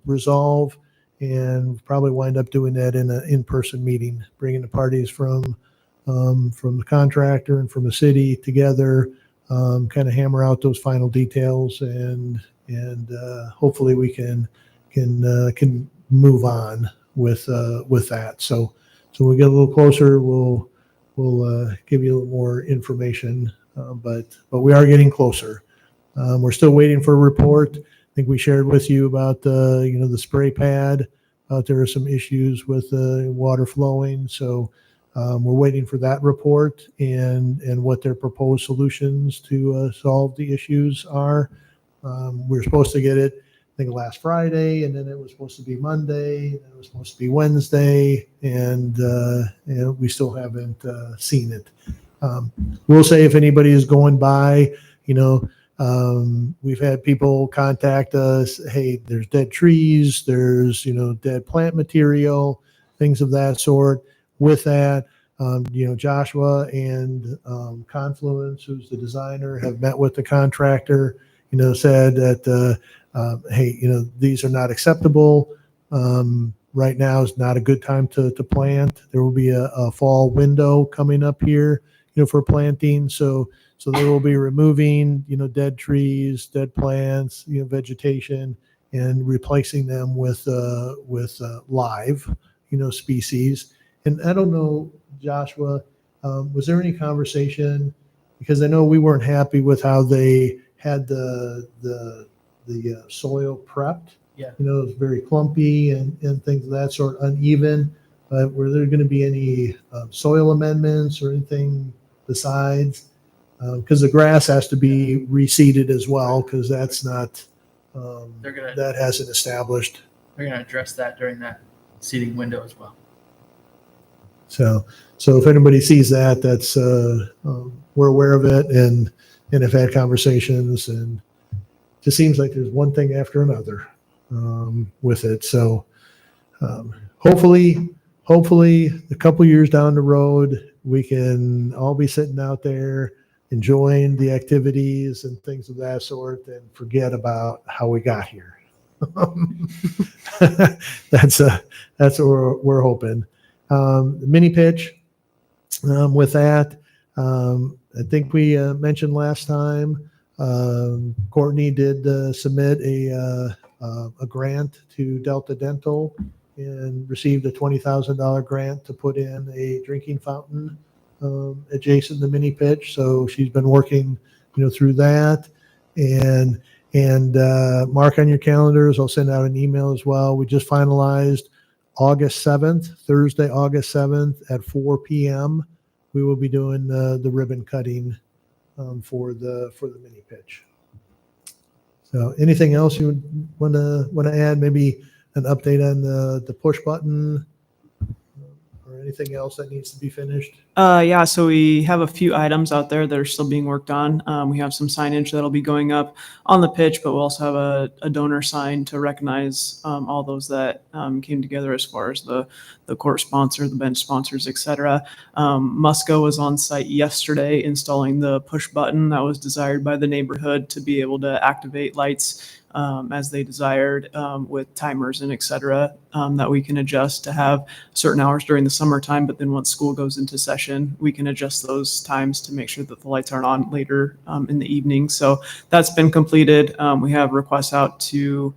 resolve, and probably wind up doing that in an in-person meeting, bringing the parties from the contractor and from the city together, kind of hammer out those final details, and hopefully we can move on with that. So we get a little closer, we'll give you a little more information, but we are getting closer. We're still waiting for a report. I think we shared with you about the spray pad. There are some issues with the water flowing, so we're waiting for that report and what their proposed solutions to solve the issues are. We were supposed to get it, I think, last Friday, and then it was supposed to be Monday, and it was supposed to be Wednesday, and we still haven't seen it. We'll say if anybody is going by, we've had people contact us, hey, there's dead trees, there's, dead plant material, things of that sort. With that, Joshua and Confluence, who's the designer, have met with the contractor, said that, hey, these are not acceptable. Right now is not a good time to plant. There will be a fall window coming up here, for planting. So they will be removing, dead trees, dead plants, vegetation, and replacing them with live, species. And I don't know, Joshua, was there any conversation? Because I know we weren't happy with how they had the soil prepped. Yeah. It was very clumpy and things of that sort, uneven. But were there going to be any soil amendments or anything besides? Because the grass has to be reseeded as well, because that's not, that hasn't established. They're going to address that during that seating window as well. So if anybody sees that, that's we're aware of it and have had conversations, and it just seems like there's one thing after another with it. So hopefully a couple years down the road, we can all be sitting out there enjoying the activities and things of that sort and forget about how we got here. That's what we're hoping. The mini pitch, with that, I think we mentioned last time, Courtney did submit a grant to Delta Dental and received a $20,000 grant to put in a drinking fountain adjacent to the mini pitch. So she's been working, through that. And mark on your calendars. I'll send out an email as well. We just finalized August 7th, Thursday, August 7th at 4 p.m. We will be doing the ribbon cutting for the mini pitch. So anything else you want to add? Maybe an update on the push button or anything else that needs to be finished? Yeah, so we have a few items out there that are still being worked on. We have some signage that'll be going up on the pitch, but we'll also have a donor sign to recognize all those that came together as far as the court sponsor, the bench sponsors, etc. Musco was on site yesterday installing the push button that was desired by the neighborhood to be able to activate lights as they desired, with timers and et cetera, that we can adjust to have certain hours during the summertime. But then once school goes into session, we can adjust those times to make sure that the lights aren't on later in the evening. So that's been completed. We have requests out to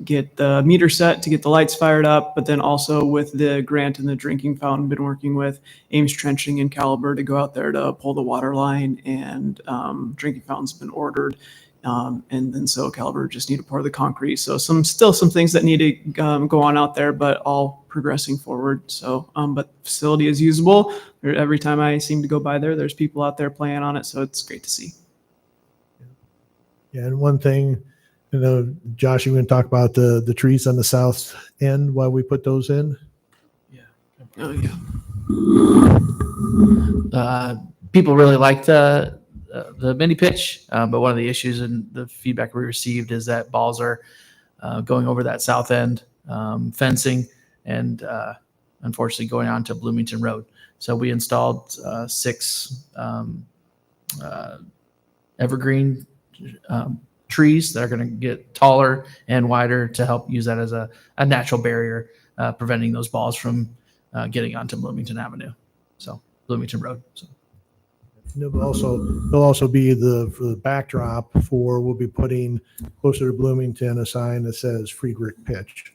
get the meter set to get the lights fired up, but then also with the grant and the drinking fountain, been working with Ames Trenching and Caliber to go out there to pull the water line, and drinking fountain's been ordered. And then so Caliber just need to pour the concrete. So still some things that need to go on out there, but all progressing forward. So, but facility is usable. Every time I seem to go by there, there's people out there playing on it. So it's great to see. Yeah. And one thing, Josh, you want to talk about the trees on the south end while we put those in? Yeah. Oh yeah. People really liked the mini pitch, but one of the issues and the feedback we received is that balls are going over that south end fencing and unfortunately going on to Bloomington Road. So we installed 6 evergreen trees that are going to get taller and wider to help use that as a natural barrier, preventing those balls from getting onto Bloomington Avenue. So Bloomington Road. So. There'll also be the backdrop we'll be putting closer to Bloomington a sign that says Friedrich Pitch.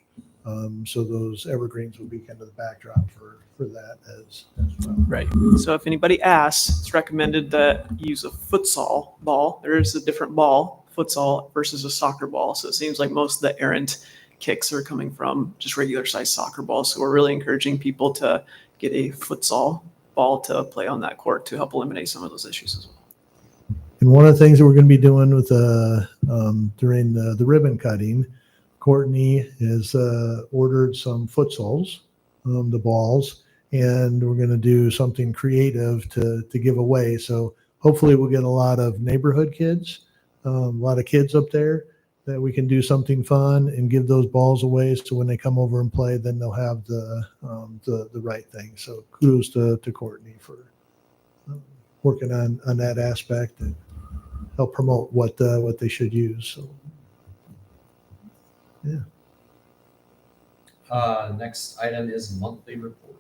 So those evergreens will be kind of the backdrop for that as well. Right. So if anybody asks, it's recommended that you use a futsal ball. There is a different ball, futsal versus a soccer ball. So it seems like most of the errant kicks are coming from just regular size soccer balls. So we're really encouraging people to get a futsal ball to play on that court to help eliminate some of those issues as well. And one of the things that we're going to be doing with during the ribbon cutting, Courtney has ordered some futsals, the balls, and we're going to do something creative to give away. So hopefully we'll get a lot of neighborhood kids, a lot of kids up there, that we can do something fun and give those balls away. So when they come over and play, then they'll have the right thing. So kudos to Courtney for working on that aspect and help promote what they should use. So, yeah. Next item is monthly report.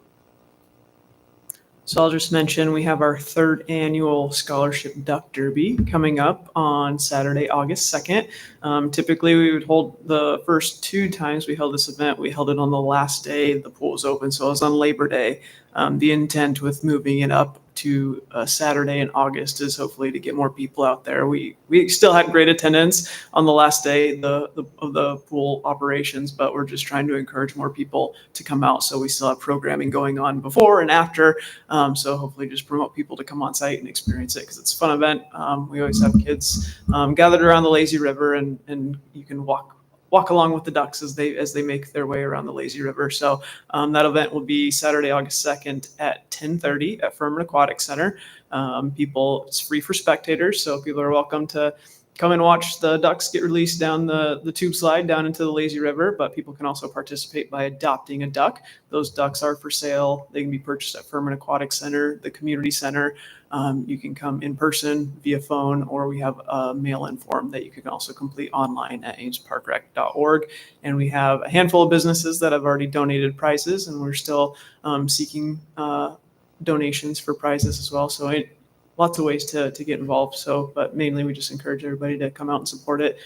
So I'll just mention we have our third annual Scholarship Duck Derby coming up on Saturday, August 2nd. Typically, we would hold the first 2 times we held this event. We held it on the last day the pool was open, so it was on Labor Day. The intent with moving it up to Saturday in August is hopefully to get more people out there. We still had great attendance on the last day of the pool operations, but we're just trying to encourage more people to come out. So we still have programming going on before and after. So hopefully just promote people to come on site and experience it because it's a fun event. We always have kids gathered around the lazy river and you can walk along with the ducks as they make their way around the lazy river. So that event will be Saturday, August 2nd at 10:30 at Furman Aquatic Center. It's free for spectators, so people are welcome to come and watch the ducks get released down the tube slide down into the lazy river, but people can also participate by adopting a duck. Those ducks are for sale. They can be purchased at Furman Aquatic Center, the community center. You can come in person via phone, or we have a mail-in form that you can also complete online at amesparkrec.org. And we have a handful of businesses that have already donated prizes, and we're still seeking donations for prizes as well. So lots of ways to get involved. So, but mainly we just encourage everybody to come out and support it.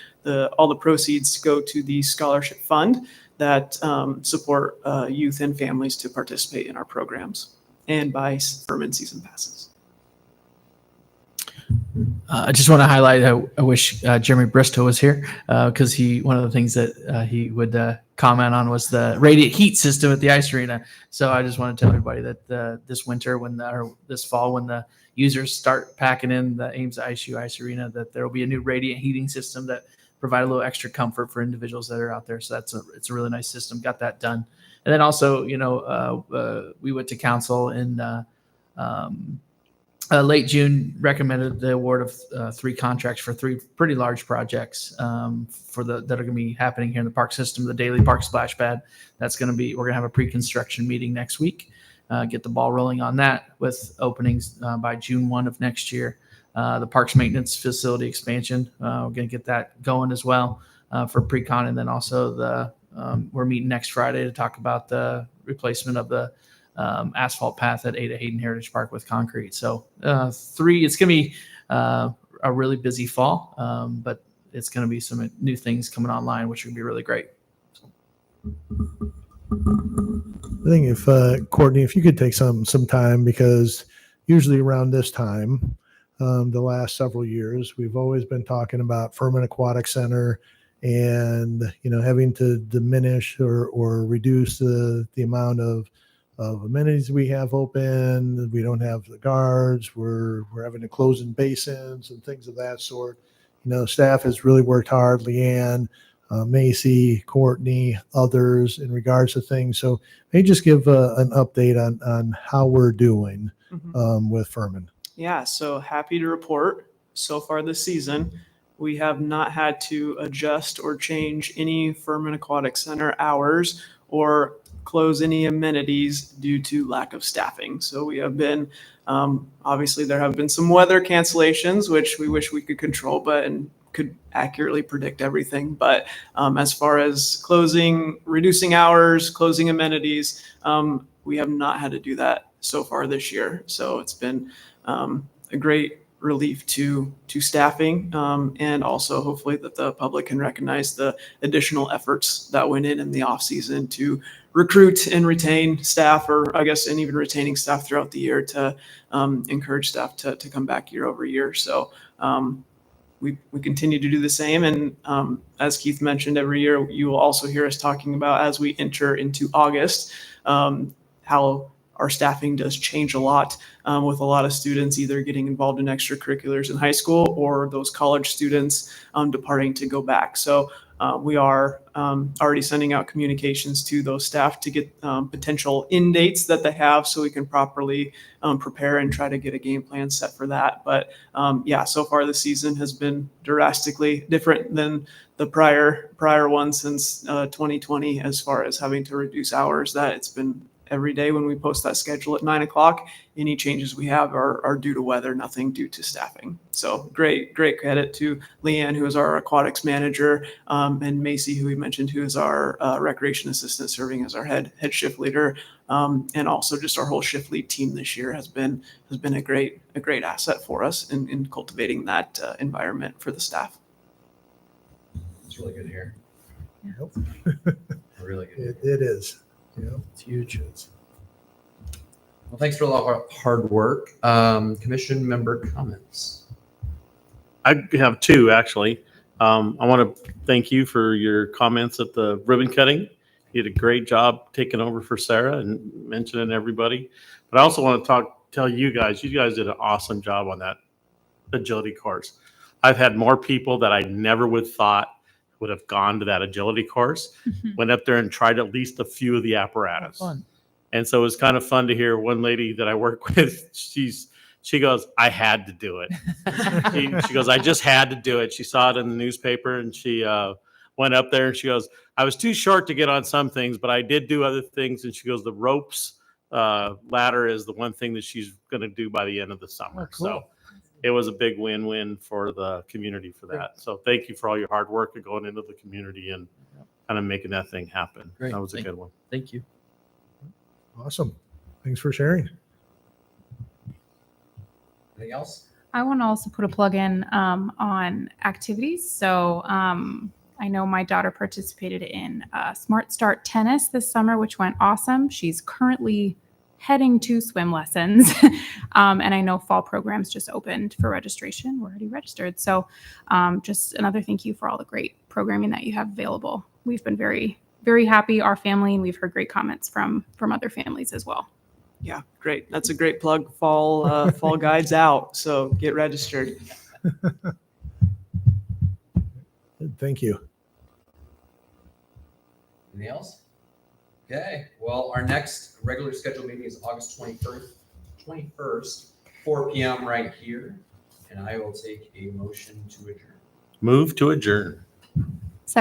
All the proceeds go to the scholarship fund that support youth and families to participate in our programs and buy Furman season passes. I just want to highlight, I wish Jeremy Bristow was here because one of the things that he would comment on was the radiant heat system at the ice arena. So I just want to tell everybody that this winter, this fall, when the users start packing in the Ames ISU Ice Arena, that there will be a new radiant heating system that provide a little extra comfort for individuals that are out there. So it's a really nice system. Got that done. And then also, we went to council in late June, recommended the award of 3 contracts for 3 pretty large projects that are going to be happening here in the park system. The Daily Park Splash Pad, we're going to have a pre-construction meeting next week. Get the ball rolling on that with openings by June 1 of next year. The Parks Maintenance Facility expansion, we're going to get that going as well for pre-con. And then also we're meeting next Friday to talk about the replacement of the asphalt path at Ada Hayden Heritage Park with concrete. So it's going to be a really busy fall, but it's going to be some new things coming online, which would be really great. I think Courtney, if you could take some time, because usually around this time, the last several years, we've always been talking about Furman Aquatic Center and, having to diminish or reduce the amount of amenities we have open. We don't have the guards. We're having to close in basins and things of that sort. Staff has really worked hard. Leanne, Macy, Courtney, others in regards to things. So maybe just give an update on how we're doing with Furman. Yeah, so happy to report so far this season, we have not had to adjust or change any Furman Aquatic Center hours or close any amenities due to lack of staffing. So we have been, obviously there have been some weather cancellations, which we wish we could control, and could accurately predict everything. But as far as reducing hours, closing amenities, we have not had to do that so far this year. So it's been a great relief to staffing, and also hopefully that the public can recognize the additional efforts that went in the off season to recruit and retain staff, and even retaining staff throughout the year to encourage staff to come back year over year. So we continue to do the same. And as Keith mentioned, every year you will also hear us talking about, as we enter into August, how our staffing does change a lot, with a lot of students either getting involved in extracurriculars in high school or those college students departing to go back. So we are already sending out communications to those staff to get potential in dates that they have so we can properly prepare and try to get a game plan set for that. But yeah, so far this season has been drastically different than the prior one since 2020 as far as having to reduce hours. That it's been every day when we post that schedule at 9 o'clock. Any changes we have are due to weather, nothing due to staffing. So great credit to Leanne, who is our aquatics manager, and Macy, who we mentioned, who is our recreation assistant, serving as our head shift leader, and also just our whole shift lead team this year has been a great asset for us in cultivating that environment for the staff. It's really good to hear. Yep. Really good. It is. Yeah, it's huge. Well, thanks for all our hard work. Commission member comments. I have two, actually. I want to thank you for your comments at the ribbon cutting. You did a great job taking over for Sarah and mentioning everybody. But I also want to tell you guys did an awesome job on that agility course. I've had more people that I never would thought would have gone to that agility course, went up there and tried at least a few of the apparatus. Fun. And so it was kind of fun to hear one lady that I work with, she goes, I had to do it. She goes, I just had to do it. She saw it in the newspaper and she went up there and she goes, I was too short to get on some things, but I did do other things. And she goes, the ropes ladder is the one thing that she's going to do by the end of the summer. Oh, cool. So it was a big win-win for the community for that. So thank you for all your hard work of going into the community and kind of making that thing happen. Great. That was a good one. Thank you. Awesome. Thanks for sharing. Anything else? I want to also put a plug in on activities. So I know my daughter participated in Smart Start Tennis this summer, which went awesome. She's currently heading to swim lessons. And I know fall programs just opened for registration. We're already registered. So just another thank you for all the great programming that you have available. We've been very, very happy, our family, and we've heard great comments from other families as well. Yeah, great. That's a great plug. Fall guides out, so get registered. Good, thank you. Anything else? Okay. Well, our next regular scheduled meeting is August 21st, 4 p.m. right here. And I will take a motion to adjourn. Move to adjourn. So